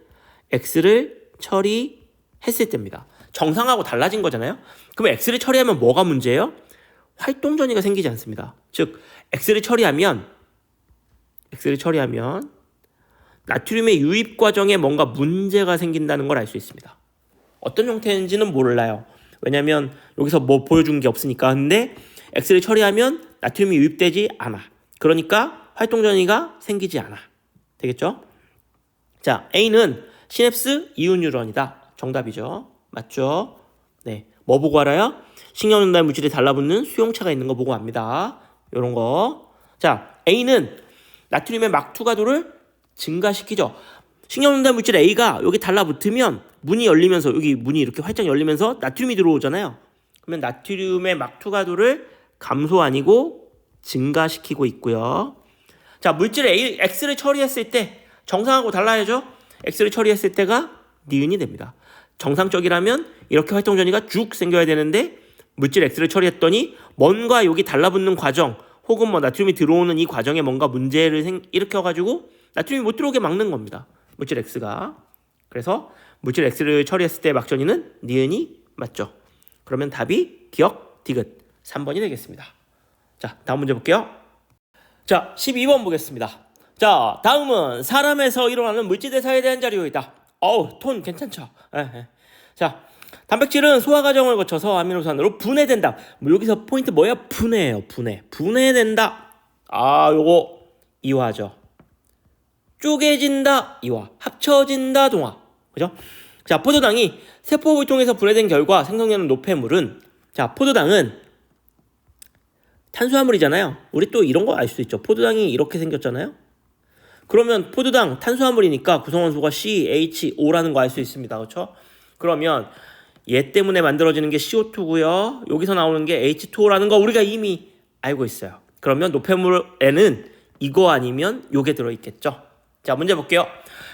X를 처리했을 때입니다. 정상하고 달라진 거잖아요. 그럼 X를 처리하면 뭐가 문제예요? 활동전이가 생기지 않습니다. 즉 X를 처리하면 나트륨의 유입 과정에 뭔가 문제가 생긴다는 걸 알 수 있습니다. 어떤 형태인지는 몰라요. 왜냐면 여기서 뭐 보여준 게 없으니까. 근데 X를 처리하면 나트륨이 유입되지 않아. 그러니까 활동전이가 생기지 않아. 되겠죠? 자, A는 시냅스 이후 뉴런이다. 정답이죠. 맞죠? 네. 뭐 보고 알아요? 신경전달 물질이 달라붙는 수용체가 있는 거 보고 압니다. 요런 거. 자, A는 나트륨의 막투가도를 증가시키죠. 신경전달 물질 A가 여기 달라붙으면 문이 열리면서 여기 문이 이렇게 활짝 열리면서 나트륨이 들어오잖아요. 그러면 나트륨의 막투가도를 감소 아니고 증가시키고 있고요. 자, 물질 X를 처리했을 때 정상하고 달라야죠. X를 처리했을 때가 니은이 됩니다. 정상적이라면 이렇게 활동전이가 쭉 생겨야 되는데 물질 X를 처리했더니 뭔가 여기 달라붙는 과정 혹은 나트륨이 들어오는 이 과정에 뭔가 문제를 일으켜가지고 나트륨이 못 들어오게 막는 겁니다. 물질 X가. 그래서 물질 X를 처리했을 때 막전이는 니은이 맞죠. 그러면 답이 기억, 디귿 3번이 되겠습니다. 자, 다음 문제 볼게요. 자, 12번 보겠습니다. 자, 다음은 사람에서 일어나는 물질대사에 대한 자료이다. 톤 괜찮죠? 자, 단백질은 소화 과정을 거쳐서 아미노산으로 분해된다. 여기서 포인트 뭐야? 분해예요. 분해된다. 요거 이화죠. 쪼개진다. 이화. 합쳐진다. 동화. 그죠? 자, 포도당이 세포호흡을 통해서 분해된 결과 생성되는 노폐물은, 자, 포도당은 탄수화물이잖아요. 우리 또 이런 거 알 수 있죠. 포도당이 이렇게 생겼잖아요. 그러면 포도당 탄수화물이니까 구성원소가 CHO라는 거 알 수 있습니다. 그렇죠? 그러면 얘 때문에 만들어지는 게 CO2고요. 여기서 나오는 게 H2O라는 거 우리가 이미 알고 있어요. 그러면 노폐물에는 이거 아니면 요게 들어있겠죠. 자, 문제 볼게요.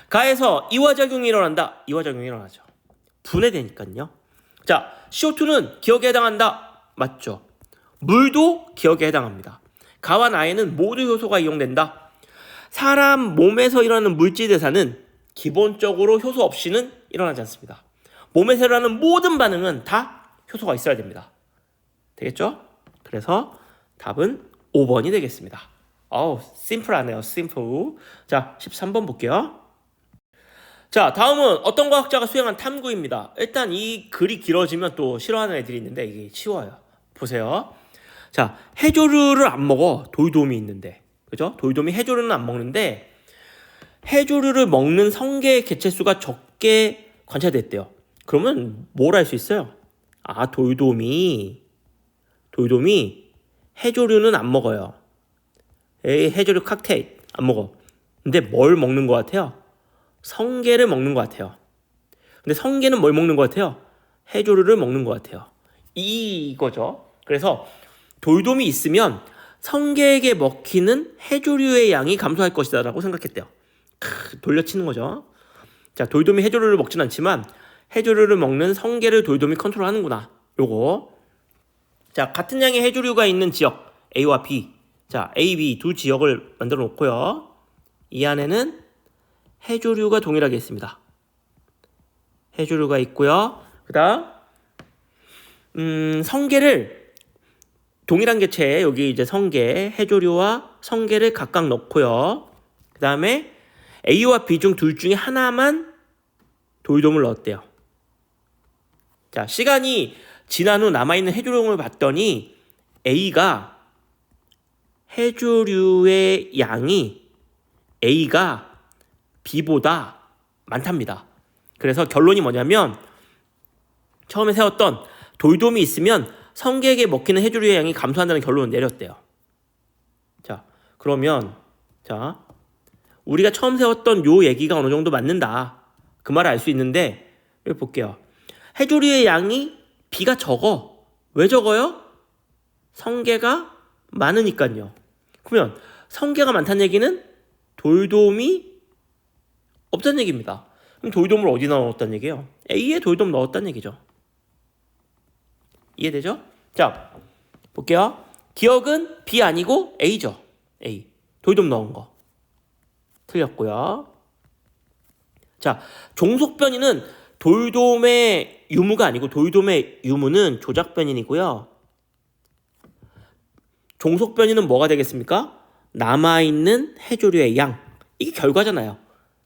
가에서 이화작용이 일어난다. 이화작용이 일어나죠. 분해되니까요. 자, CO2는 기억에 해당한다. 맞죠? 물도 기억에 해당합니다. 가와 나에는 모두 효소가 이용된다. 사람 몸에서 일어나는 물질 대사는 기본적으로 효소 없이는 일어나지 않습니다. 몸에서 일어나는 모든 반응은 다 효소가 있어야 됩니다. 되겠죠? 그래서 답은 5번이 되겠습니다. 심플하네요. 심플. 자, 13번 볼게요. 자, 다음은 어떤 과학자가 수행한 탐구입니다. 일단 이 글이 길어지면 또 싫어하는 애들이 있는데 이게 쉬워요. 보세요. 자, 해조류를 안 먹어. 돌돔이 있는데. 그죠? 돌돔이 해조류는 안 먹는데 해조류를 먹는 성게의 개체수가 적게 관찰됐대요. 그러면 뭘 알 수 있어요? 아, 돌돔이 해조류는 안 먹어요. 에이, 해조류 칵테일 안 먹어. 근데 뭘 먹는 것 같아요? 성게를 먹는 것 같아요. 근데 성게는 뭘 먹는 것 같아요? 해조류를 먹는 것 같아요. 이거죠. 그래서 돌돔이 있으면 성게에게 먹히는 해조류의 양이 감소할 것이다 라고 생각했대요. 돌려치는 거죠. 자, 돌돔이 해조류를 먹진 않지만 해조류를 먹는 성게를 돌돔이 컨트롤하는구나. 요거. 자, 같은 양의 해조류가 있는 지역 A와 B. 자, A, B 두 지역을 만들어 놓고요. 이 안에는 해조류가 동일하게 있습니다. 해조류가 있고요. 그다음 성게를 동일한 개체에 여기 이제 성게, 해조류와 성게를 각각 넣고요. 그다음에 A와 B 중 둘 중에 하나만 돌돔을 넣었대요. 자, 시간이 지난 후 남아있는 해조류를 봤더니 A가 해조류의 양이 A가 B보다 많답니다. 그래서 결론이 뭐냐면 처음에 세웠던 돌돔이 있으면 성게에게 먹히는 해조류의 양이 감소한다는 결론을 내렸대요. 자, 그러면 자, 우리가 처음 세웠던 요 얘기가 어느 정도 맞는다. 그 말을 알 수 있는데 여기 볼게요. 해조류의 양이 B가 적어. 왜 적어요? 성게가 많으니까요. 그러면 성게가 많다는 얘기는 돌돔이 없다는 얘기입니다. 그럼 돌돔을 어디 넣었다는 얘기예요? A에 돌돔 넣었다는 얘기죠. 이해되죠? 자, 볼게요. 기억은 B 아니고 A죠. A. 돌돔 넣은 거. 틀렸고요. 자, 종속변이는 돌돔의 유무가 아니고 돌돔의 유무는 조작변인이고요. 종속변이는 뭐가 되겠습니까? 남아있는 해조류의 양. 이게 결과잖아요.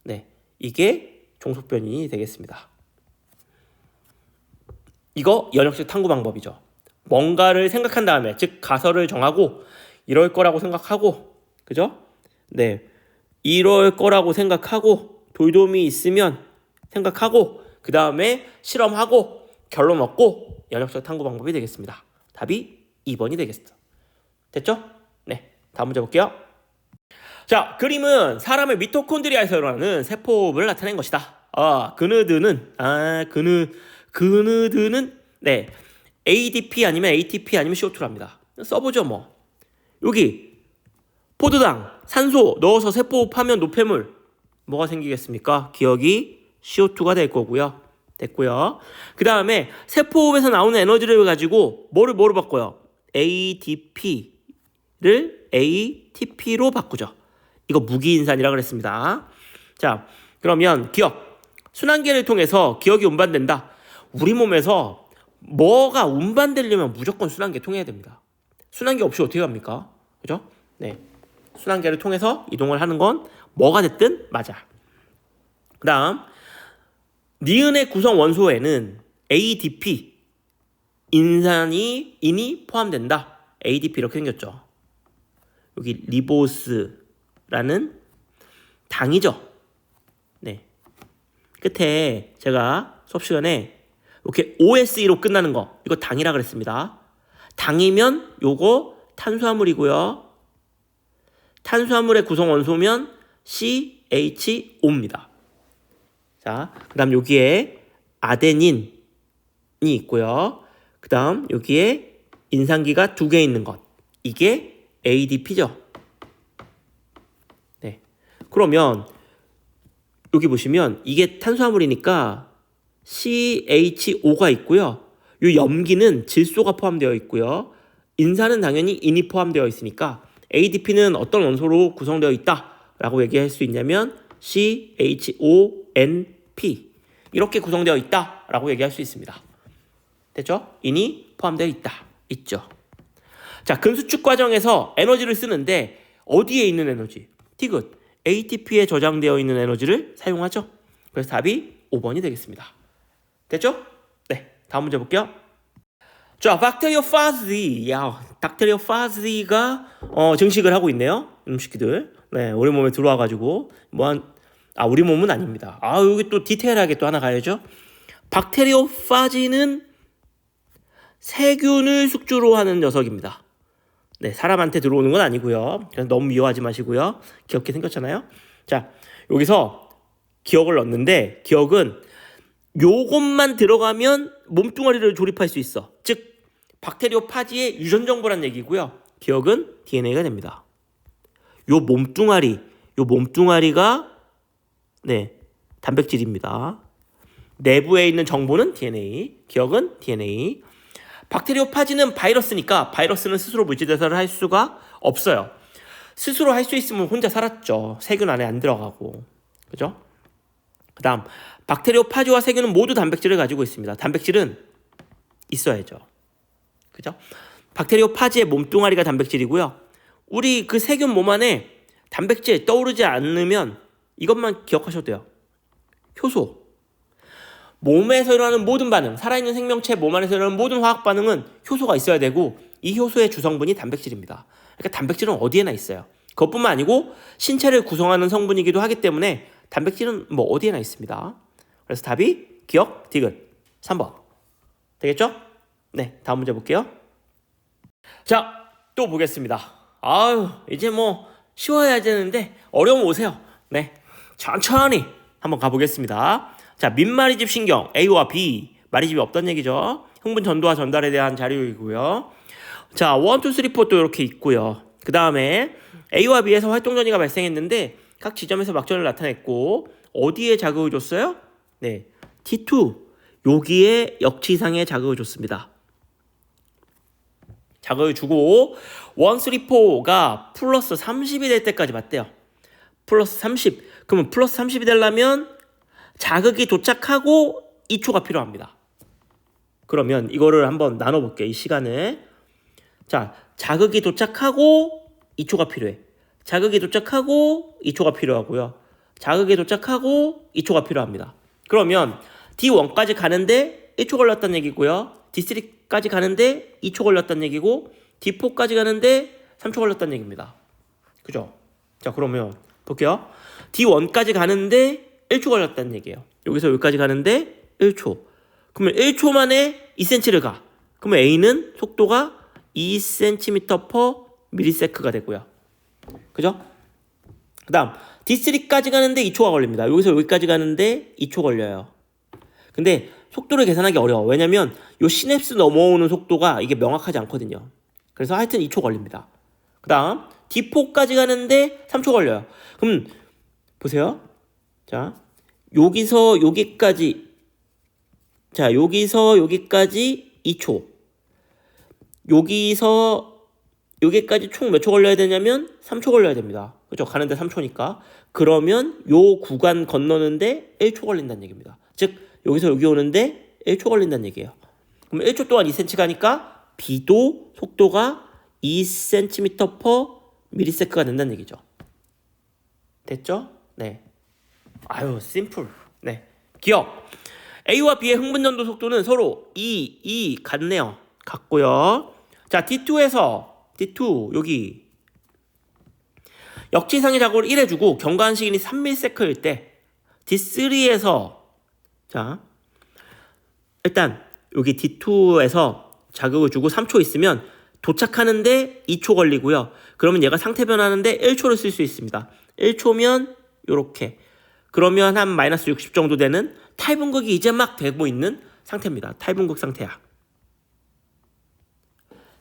네, 이게 종속변인이 되겠습니다. 이거 연역식 탐구 방법이죠. 뭔가를 생각한 다음에, 즉 가설을 정하고 이럴 거라고 생각하고, 그죠? 네, 이럴 거라고 생각하고 돌돔이 있으면 생각하고 그 다음에 실험하고 결론 얻고 연역식 탐구 방법이 되겠습니다. 답이 2번이 되겠습니다. 됐죠? 네, 다음 문제 볼게요. 자, 그림은 사람의 미토콘드리아에서 일어나는 세포호흡을 나타낸 것이다. 그느드는 네, ADP 아니면 ATP 아니면 CO2랍니다. 써보죠 뭐. 여기 포도당 산소 넣어서 세포호흡하면 노폐물 뭐가 생기겠습니까? 기억이 CO2가 될 거고요. 됐고요. 그 다음에 세포호흡에서 나오는 에너지를 가지고 뭐로 바꿔요? ADP를 ATP로 바꾸죠. 이거 무기인산이라고 그랬습니다. 자, 그러면 기억. 순환계를 통해서 기억이 운반된다. 우리 몸에서 뭐가 운반되려면 무조건 순환계 통해야 됩니다. 순환계 없이 어떻게 갑니까? 그죠? 네. 순환계를 통해서 이동을 하는 건 뭐가 됐든 맞아. 그 다음 니은의 구성 원소에는 ADP 인이 포함된다. ADP 이렇게 생겼죠. 여기 리보스라는 당이죠. 네. 끝에 제가 수업 시간에 이렇게 OSE로 끝나는 거 이거 당이라 그랬습니다. 당이면 요거 탄수화물이고요. 탄수화물의 구성 원소면 CHO입니다. 자, 그 다음 여기에 아데닌이 있고요. 그 다음 여기에 인상기가 2개 있는 것. 이게 ADP죠. 네. 그러면 여기 보시면 이게 탄수화물이니까 CHO가 있고요. 이 염기는 질소가 포함되어 있고요. 인산은 당연히 인이 포함되어 있으니까 ADP는 어떤 원소로 구성되어 있다라고 얘기할 수 있냐면 CHONP 이렇게 구성되어 있다라고 얘기할 수 있습니다. 됐죠? 인이 포함되어 있죠. 자, 근수축 과정에서 에너지를 쓰는데 어디에 있는 에너지? 티귿. ATP에 저장되어 있는 에너지를 사용하죠. 그래서 답이 5번이 되겠습니다. 됐죠? 네, 다음 문제 볼게요. 자, 박테리오파지. 박테리오파지가 증식을 하고 있네요. 음식들. 네, 우리 몸에 들어와가지고 우리 몸은 아닙니다. 여기 또 디테일하게 또 하나 가야죠. 박테리오파지는 세균을 숙주로 하는 녀석입니다. 네, 사람한테 들어오는 건 아니고요. 그래서 너무 미워하지 마시고요. 귀엽게 생겼잖아요. 자, 여기서 기억을 넣는데 기억은 요것만 들어가면 몸뚱아리를 조립할 수 있어. 즉 박테리오파지의 유전 정보란 얘기고요. 기억은 DNA가 됩니다. 요 몸뚱아리가 네, 단백질입니다. 내부에 있는 정보는 DNA, 기억은 DNA. 박테리오파지는 바이러스니까 바이러스는 스스로 물질대사를 할 수가 없어요. 스스로 할 수 있으면 혼자 살았죠. 세균 안에 안 들어가고. 그죠? 그 다음 박테리오파지와 세균은 모두 단백질을 가지고 있습니다. 단백질은 있어야죠. 그죠? 박테리오파지의 몸뚱아리가 단백질이고요. 우리 그 세균 몸 안에 단백질 떠오르지 않으면 이것만 기억하셔도 돼요. 효소. 몸에서 일어나는 모든 반응, 살아있는 생명체 몸 안에서 일어나는 모든 화학 반응은 효소가 있어야 되고 이 효소의 주성분이 단백질입니다. 그러니까 단백질은 어디에나 있어요. 그것뿐만 아니고 신체를 구성하는 성분이기도 하기 때문에 단백질은 뭐 어디에나 있습니다. 그래서 답이 기억, 디귿 3번 되겠죠? 네, 다음 문제 볼게요. 자, 또 보겠습니다. 이제 뭐 쉬워야 되는데 어려움 오세요. 네, 천천히 한번 가보겠습니다. 자, 민마리집 신경 A와 B 마리집이 없다는 얘기죠. 흥분 전도와 전달에 대한 자료이고요. 자, 1, 2, 3, 4 또 이렇게 있고요. 그 다음에 A와 B에서 활동전이가 발생했는데 각 지점에서 막전을 나타냈고 어디에 자극을 줬어요? 네, T2 여기에 역치상에 자극을 줬습니다. 자극을 주고 1, 3, 4가 플러스 30이 될 때까지 봤대요. 플러스 30. 그러면 플러스 30이 되려면 자극이 도착하고 2초가 필요합니다. 그러면 이거를 한번 나눠볼게요. 이 시간을. 자, 자극이 도착하고 2초가 필요해. 자극이 도착하고 2초가 필요하고요. 자극이 도착하고 2초가 필요합니다. 그러면 D1까지 가는데 1초 걸렸다는 얘기고요. D3까지 가는데 2초 걸렸다는 얘기고 D4까지 가는데 3초 걸렸다는 얘기입니다. 그죠? 자, 그러면 볼게요. D1까지 가는데 1초 걸렸다는 얘기예요. 여기서 여기까지 가는데 1초. 그러면 1초 만에 2cm를 가. 그러면 A는 속도가 2cm/ms가 되고요. 그죠? 그 다음 D3까지 가는데 2초가 걸립니다. 여기서 여기까지 가는데 2초 걸려요. 근데 속도를 계산하기 어려워. 왜냐면 요 시냅스 넘어오는 속도가 이게 명확하지 않거든요. 그래서 하여튼 2초 걸립니다. 그 다음 D4까지 가는데 3초 걸려요. 그럼 보세요. 자, 여기서 여기까지 2초. 여기서 여기까지 총 몇 초 걸려야 되냐면 3초 걸려야 됩니다. 그죠? 가는데 3초니까. 그러면 요 구간 건너는데 1초 걸린다는 얘기입니다. 즉 여기서 여기 오는데 1초 걸린다는 얘기예요. 그럼 1초 동안 2cm 가니까 B도 속도가 2cm/ms가 된다는 얘기죠. 됐죠? 네. 심플. 네. 기억. A와 B의 흥분전도 속도는 서로 2 같네요. 같고요. 자, D2 여기 역치상의 자극을 1 해주고 경과한 시간이 3ms 일 때 D3에서 자 일단 여기 D2에서 자극을 주고 3초 있으면 도착하는데 2초 걸리고요. 그러면 얘가 상태 변하는데 1초를 쓸 수 있습니다. 1초면 요렇게. 그러면 한 마이너스 60 정도 되는 탈분극이 이제 막 되고 있는 상태입니다. 탈분극 상태야.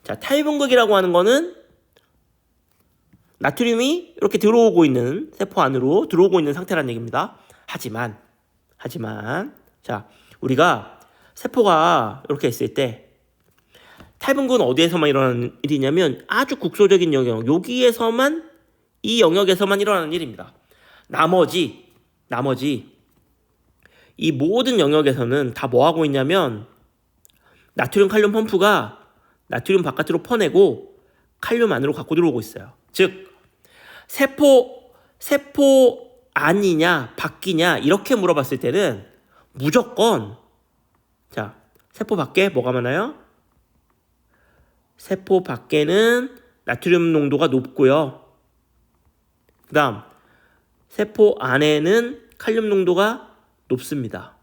자, 탈분극이라고 하는 거는 나트륨이 이렇게 들어오고 있는, 세포 안으로 들어오고 있는 상태라는 얘기입니다. 하지만 자, 우리가 세포가 이렇게 있을 때 탈분극은 어디에서만 일어나는 일이냐면 아주 국소적인 영역, 여기에서만, 이 영역에서만 일어나는 일입니다. 나머지 이 모든 영역에서는 다 뭐 하고 있냐면 나트륨 칼륨 펌프가 나트륨 바깥으로 퍼내고 칼륨 안으로 갖고 들어오고 있어요. 즉 세포 안이냐 밖이냐 이렇게 물어봤을 때는 무조건, 자, 세포 밖에 뭐가 많아요? 세포 밖에는 나트륨 농도가 높고요. 그 다음 세포 안에는 칼륨 농도가 높습니다.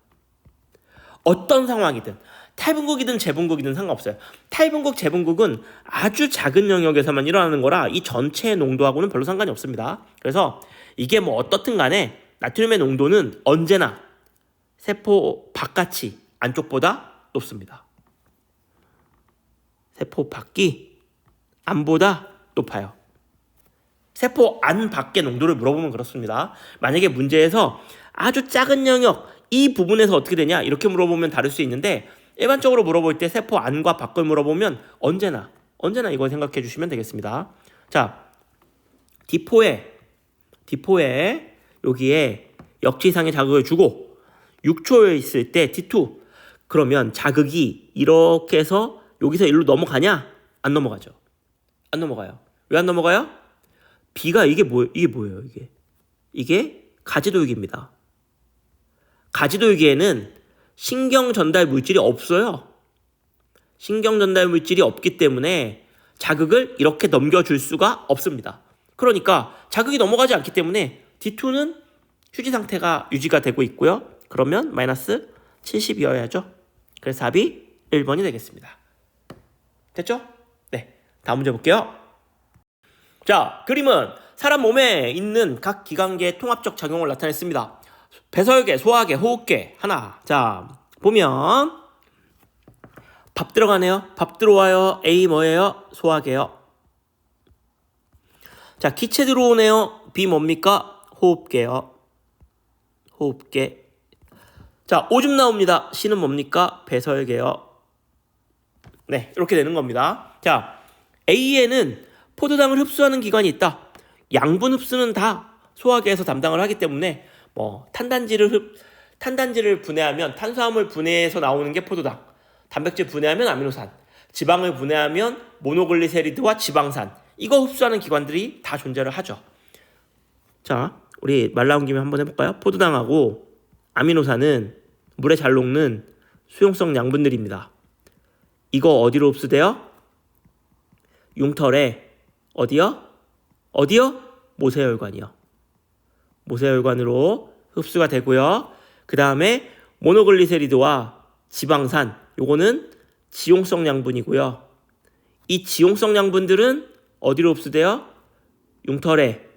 어떤 상황이든 탈분극이든 재분극이든 상관없어요. 탈분극, 재분극은 아주 작은 영역에서만 일어나는 거라 이 전체 농도하고는 별로 상관이 없습니다. 그래서 이게 뭐 어떻든 간에 나트륨의 농도는 언제나 세포 바깥이 안쪽보다 높습니다. 세포 밖이 안보다 높아요. 세포 안 밖의 농도를 물어보면 그렇습니다. 만약에 문제에서 아주 작은 영역, 이 부분에서 어떻게 되냐 이렇게 물어보면 다를 수 있는데, 일반적으로 물어볼 때 세포 안과 밖을 물어보면 언제나 이걸 생각해 주시면 되겠습니다. 자, D4에 여기에 역지상의 자극을 주고 6초에 있을 때 D2, 그러면 자극이 이렇게 해서 여기서 일로 넘어가냐? 안 넘어가죠. 안 넘어가요. 왜 안 넘어가요? B가 이게 뭐예요? 이게 가지도육입니다. 가지도육에는 신경 전달 물질이 없어요. 신경 전달 물질이 없기 때문에 자극을 이렇게 넘겨줄 수가 없습니다. 그러니까 자극이 넘어가지 않기 때문에 D2는 휴지 상태가 유지가 되고 있고요. 그러면 마이너스 70이어야죠. 그래서 답이 1번이 되겠습니다. 됐죠? 네, 다음 문제 볼게요. 자, 그림은 사람 몸에 있는 각 기관계의 통합적 작용을 나타냈습니다. 배설계, 소화계, 호흡계 하나. 자, 보면 밥 들어가네요. 밥 들어와요. A 뭐예요? 소화계요. 자, 기체 들어오네요. B 뭡니까? 호흡계요. 호흡계. 자, 오줌 나옵니다. C는 뭡니까? 배설계요. 네, 이렇게 되는 겁니다. 자, A에는 포도당을 흡수하는 기관이 있다. 양분 흡수는 다 소화계에서 담당을 하기 때문에 뭐 탄단지를 분해하면 탄수화물 분해해서 나오는 게 포도당, 단백질 분해하면 아미노산, 지방을 분해하면 모노글리세리드와 지방산, 이거 흡수하는 기관들이 다 존재를 하죠. 자, 우리 말 나온 김에 한번 해볼까요? 포도당하고 아미노산은 물에 잘 녹는 수용성 양분들입니다. 이거 어디로 흡수돼요? 융털에 어디요? 모세혈관이요. 모세혈관으로 흡수가 되고요. 그 다음에 모노글리세리드와 지방산, 요거는 지용성 양분이고요. 이 지용성 양분들은 어디로 흡수돼요? 융털에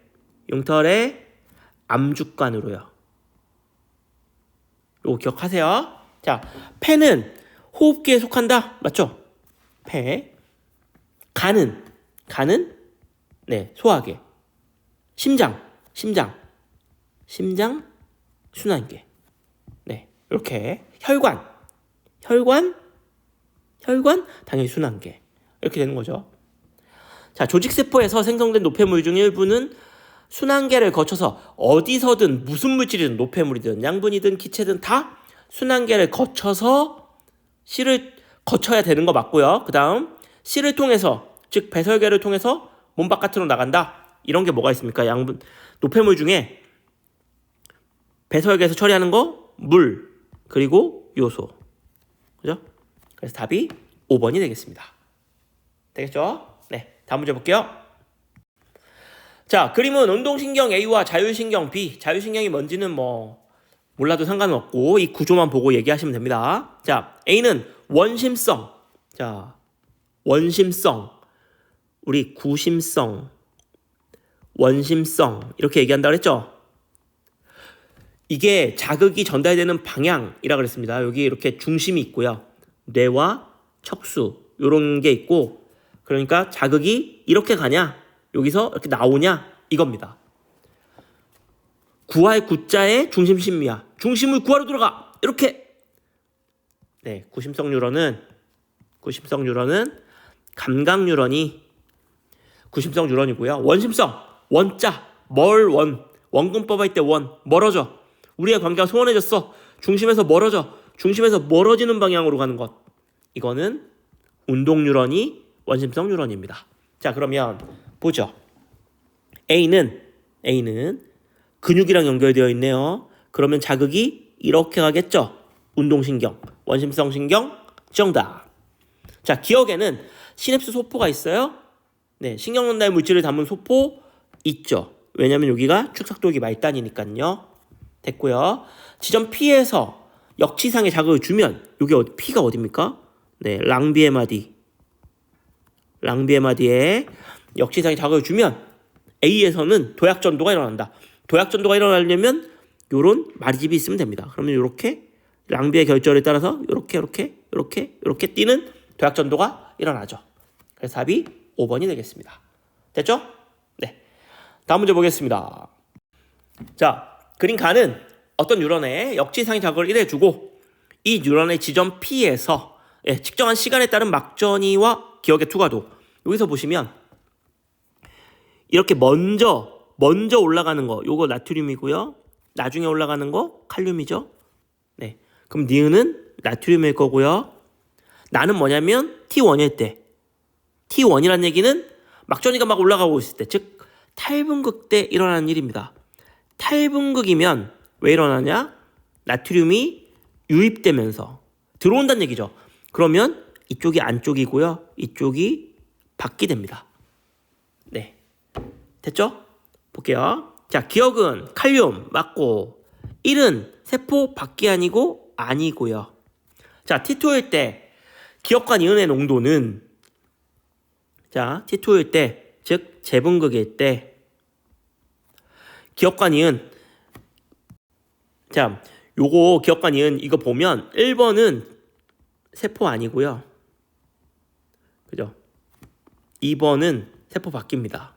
암죽관으로요. 요거 기억하세요. 자, 폐는 호흡기에 속한다. 맞죠? 폐. 간은 네, 소화계. 심장 순환계. 네, 이렇게 혈관 당연히 순환계. 이렇게 되는 거죠. 자, 조직세포에서 생성된 노폐물 중 일부는 순환계를 거쳐서 어디서든 무슨 물질이든 노폐물이든 양분이든 기체든 다 순환계를 거쳐서 C를 거쳐야 되는 거 맞고요. 그 다음 C를 통해서, 즉 배설계를 통해서 몸 바깥으로 나간다. 이런 게 뭐가 있습니까? 양분, 노폐물 중에 배설계에서 처리하는 거 물, 그리고 요소. 그죠? 그래서 답이 5번이 되겠습니다. 되겠죠? 네, 다음 문제 볼게요. 자, 그림은 운동신경 A와 자율신경 B. 자율신경이 뭔지는 뭐 몰라도 상관은 없고 이 구조만 보고 얘기하시면 됩니다. 자, A는 원심성. 자, 원심성. 우리 구심성. 원심성. 이렇게 얘기한다 그랬죠? 이게 자극이 전달되는 방향이라 그랬습니다. 여기 이렇게 중심이 있고요. 뇌와 척수 이런 게 있고 그러니까 자극이 이렇게 가냐 여기서 이렇게 나오냐 이겁니다. 구할 구자의 중심심이야. 중심을 구하러 들어가. 이렇게. 네, 구심성 뉴런은 감각 뉴런이 구심성 뉴런이고요. 원심성 원자 원근법 할 때 멀어져. 우리의 관계가 소원해졌어. 중심에서 멀어지는 방향으로 가는 것. 이거는 운동 뉴런이 원심성 뉴런입니다. 자, 그러면 보죠. A는 근육이랑 연결되어 있네요. 그러면 자극이 이렇게 가겠죠. 운동신경, 원심성 신경, 정답. 자, 기억에는 시냅스 소포가 있어요. 네, 신경전달 물질을 담은 소포 있죠. 왜냐면 여기가 축삭도기 말단이니까요. 됐고요. 지점 P에서 역치상의 자극을 주면 여기 P가 어디입니까? 네, 랑비의 마디에 역치상의 자극을 주면 A에서는 도약전도가 일어난다. 도약전도가 일어나려면 요런 마리집이 있으면 됩니다. 그러면 요렇게 랑비의 결절에 따라서 요렇게 뛰는 도약전도가 일어나죠. 그래서 답이 5번이 되겠습니다. 됐죠? 네. 다음 문제 보겠습니다. 자, 그린 가는 어떤 뉴런에 역지상의 자극을 1회 주고 이 뉴런의 지점 P에서 측정한 시간에 따른 막전이와 기억의 투과도 여기서 보시면 이렇게 먼저 올라가는 거 요거 나트륨이고요. 나중에 올라가는 거 칼륨이죠. 네. 그럼 니은은 나트륨일 거고요. 나는 뭐냐면 T1일 때 T1이라는 얘기는 막전이가 막 올라가고 있을 때 즉 탈분극 때 일어나는 일입니다. 탈분극이면 왜 일어나냐? 나트륨이 유입되면서 들어온다는 얘기죠. 그러면 이쪽이 안쪽이고요. 이쪽이 밖이 됩니다. 네. 됐죠? 볼게요. 자, 기억은 칼륨 맞고 1은 세포 밖이 아니고요. 자, T2일 때 기억과 니은의 농도는 자, T2일 때 즉 재분극일 때 기억과 니은 자, 요거 기억과 니은 이거 보면 1번은 세포 아니고요. 그죠? 2번은 세포 밖입니다.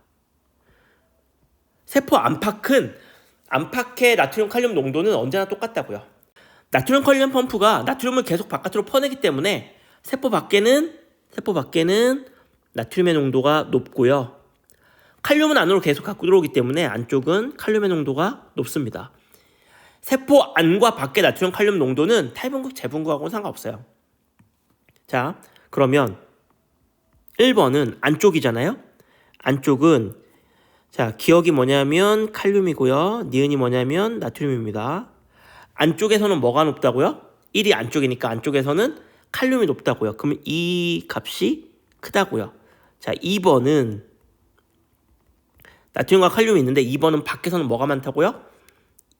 세포 안팎의 나트륨 칼륨 농도는 언제나 똑같다고요. 나트륨 칼륨 펌프가 나트륨을 계속 바깥으로 퍼내기 때문에 세포 밖에는 나트륨의 농도가 높고요. 칼륨은 안으로 계속 갖고 들어오기 때문에 안쪽은 칼륨의 농도가 높습니다. 세포 안과 밖의 나트륨 칼륨 농도는 탈분극, 재분극하고는 상관없어요. 자, 그러면 1번은 안쪽이잖아요. 안쪽은 자, 기억이 뭐냐면 칼륨이고요. 니은이 뭐냐면 나트륨입니다. 안쪽에서는 뭐가 높다고요? 1이 안쪽이니까 안쪽에서는 칼륨이 높다고요. 그러면 이 값이 크다고요. 자, 2번은 나트륨과 칼륨이 있는데 2번은 밖에서는 뭐가 많다고요?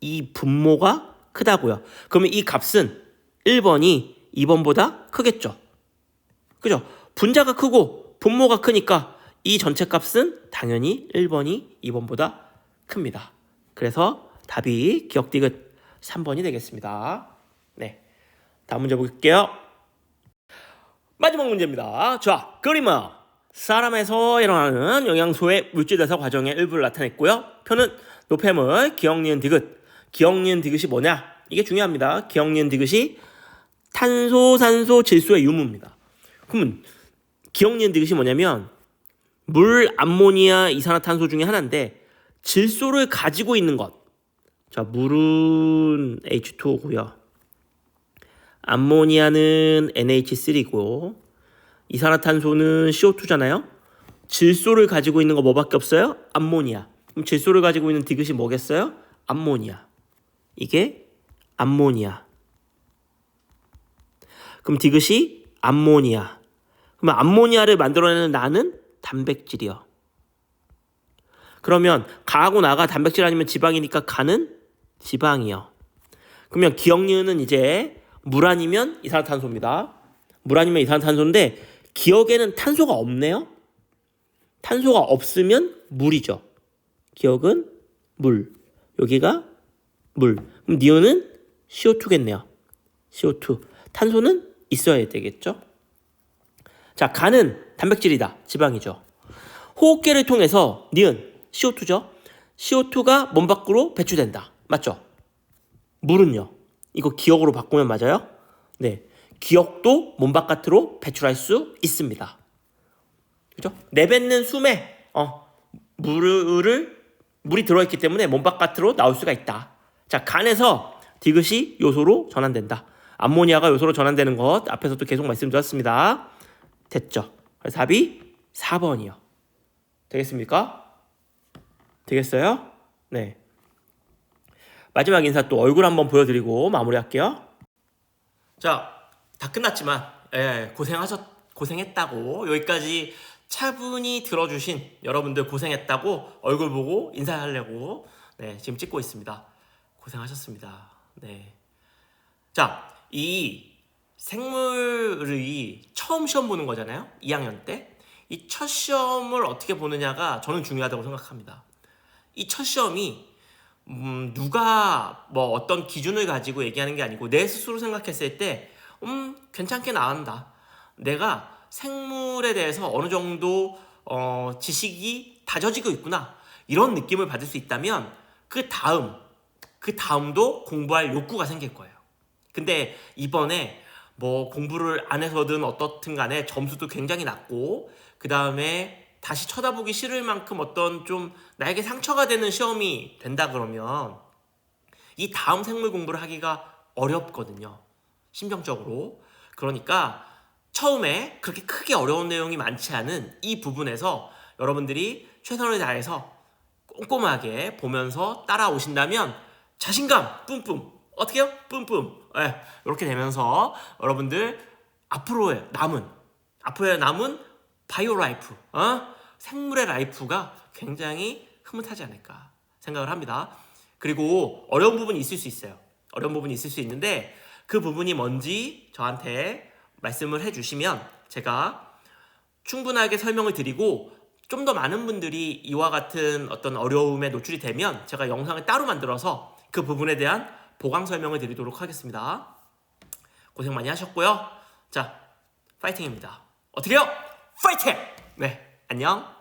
이 분모가 크다고요. 그러면 이 값은 1번이 2번보다 크겠죠. 그죠? 분자가 크고 분모가 크니까 이 전체 값은 당연히 1번이 2번보다 큽니다. 그래서 답이 기억 디귿 3번이 되겠습니다. 네, 다음 문제 볼게요. 마지막 문제입니다. 자, 그림은 사람에서 일어나는 영양소의 물질 대사 과정의 일부를 나타냈고요. 표는 노폐물, 기억, 니은, 디귿. 기억, 니은, 디귿이 뭐냐? 이게 중요합니다. 기억, 니은, 디귿이 탄소, 산소, 질소의 유무입니다. 그러면 기억, 니은, 디귿이 뭐냐면 물, 암모니아, 이산화탄소 중에 하나인데 질소를 가지고 있는 것. 자, 물은 H2O고요. 암모니아는 NH3고 이산화탄소는 CO2잖아요. 질소를 가지고 있는 거 뭐밖에 없어요? 암모니아. 그럼 질소를 가지고 있는 디귿이 뭐겠어요? 암모니아. 이게 암모니아. 그럼 디귿이 암모니아. 그러면 암모니아를 만들어내는 나는 단백질이요. 그러면 가하고 나가 단백질 아니면 지방이니까 가는 지방이요. 그러면 기억 니은은 이제 물 아니면 이산화탄소입니다. 물 아니면 이산화탄소인데 기억에는 탄소가 없네요. 탄소가 없으면 물이죠. 기억은 물. 여기가 물. 그럼 니은은 CO2겠네요. CO2. 탄소는 있어야 되겠죠. 자, 간은 단백질이다. 지방이죠. 호흡기를 통해서 니은 CO2죠. CO2가 몸 밖으로 배출된다. 맞죠? 물은요. 이거 기억으로 바꾸면 맞아요? 네. 기억도 몸 바깥으로 배출할 수 있습니다. 그죠? 내뱉는 숨에 물이 들어있기 때문에 몸 바깥으로 나올 수가 있다. 자, 간에서 디귿이 요소로 전환된다. 암모니아가 요소로 전환되는 것 앞에서도 계속 말씀드렸습니다. 됐죠? 그래서 답이 4번이요. 되겠습니까? 되겠어요? 네. 마지막 인사 또 얼굴 한번 보여드리고 마무리할게요. 자, 다 끝났지만 고생했다고 여기까지 차분히 들어주신 여러분들 고생했다고 얼굴 보고 인사하려고 지금 찍고 있습니다. 고생하셨습니다. 네. 자, 이 생물이 처음 시험 보는 거잖아요. 2학년 때. 이 첫 시험을 어떻게 보느냐가 저는 중요하다고 생각합니다. 이 첫 시험이 누가 뭐 어떤 기준을 가지고 얘기하는 게 아니고 내 스스로 생각했을 때 괜찮게 나온다. 내가 생물에 대해서 어느 정도 지식이 다져지고 있구나. 이런 느낌을 받을 수 있다면 그 다음도 공부할 욕구가 생길 거예요. 근데 이번에 뭐 공부를 안 해서든 어떻든 간에 점수도 굉장히 낮고 그 다음에 다시 쳐다보기 싫을 만큼 어떤 좀 나에게 상처가 되는 시험이 된다 그러면 이 다음 생물 공부를 하기가 어렵거든요. 심정적으로. 그러니까 처음에 그렇게 크게 어려운 내용이 많지 않은 이 부분에서 여러분들이 최선을 다해서 꼼꼼하게 보면서 따라오신다면 자신감 뿜뿜. 어떻게 해요? 뿜뿜. 이렇게 되면서 여러분들 앞으로의 남은 바이오 라이프, 생물의 라이프가 굉장히 흐뭇하지 않을까 생각을 합니다. 그리고 어려운 부분이 있을 수 있어요. 어려운 부분이 있을 수 있는데 그 부분이 뭔지 저한테 말씀을 해주시면 제가 충분하게 설명을 드리고 좀 더 많은 분들이 이와 같은 어떤 어려움에 노출이 되면 제가 영상을 따로 만들어서 그 부분에 대한 보강 설명을 드리도록 하겠습니다. 고생 많이 하셨고요. 자, 파이팅입니다. 어떻게 해요? 파이팅! 네, 안녕.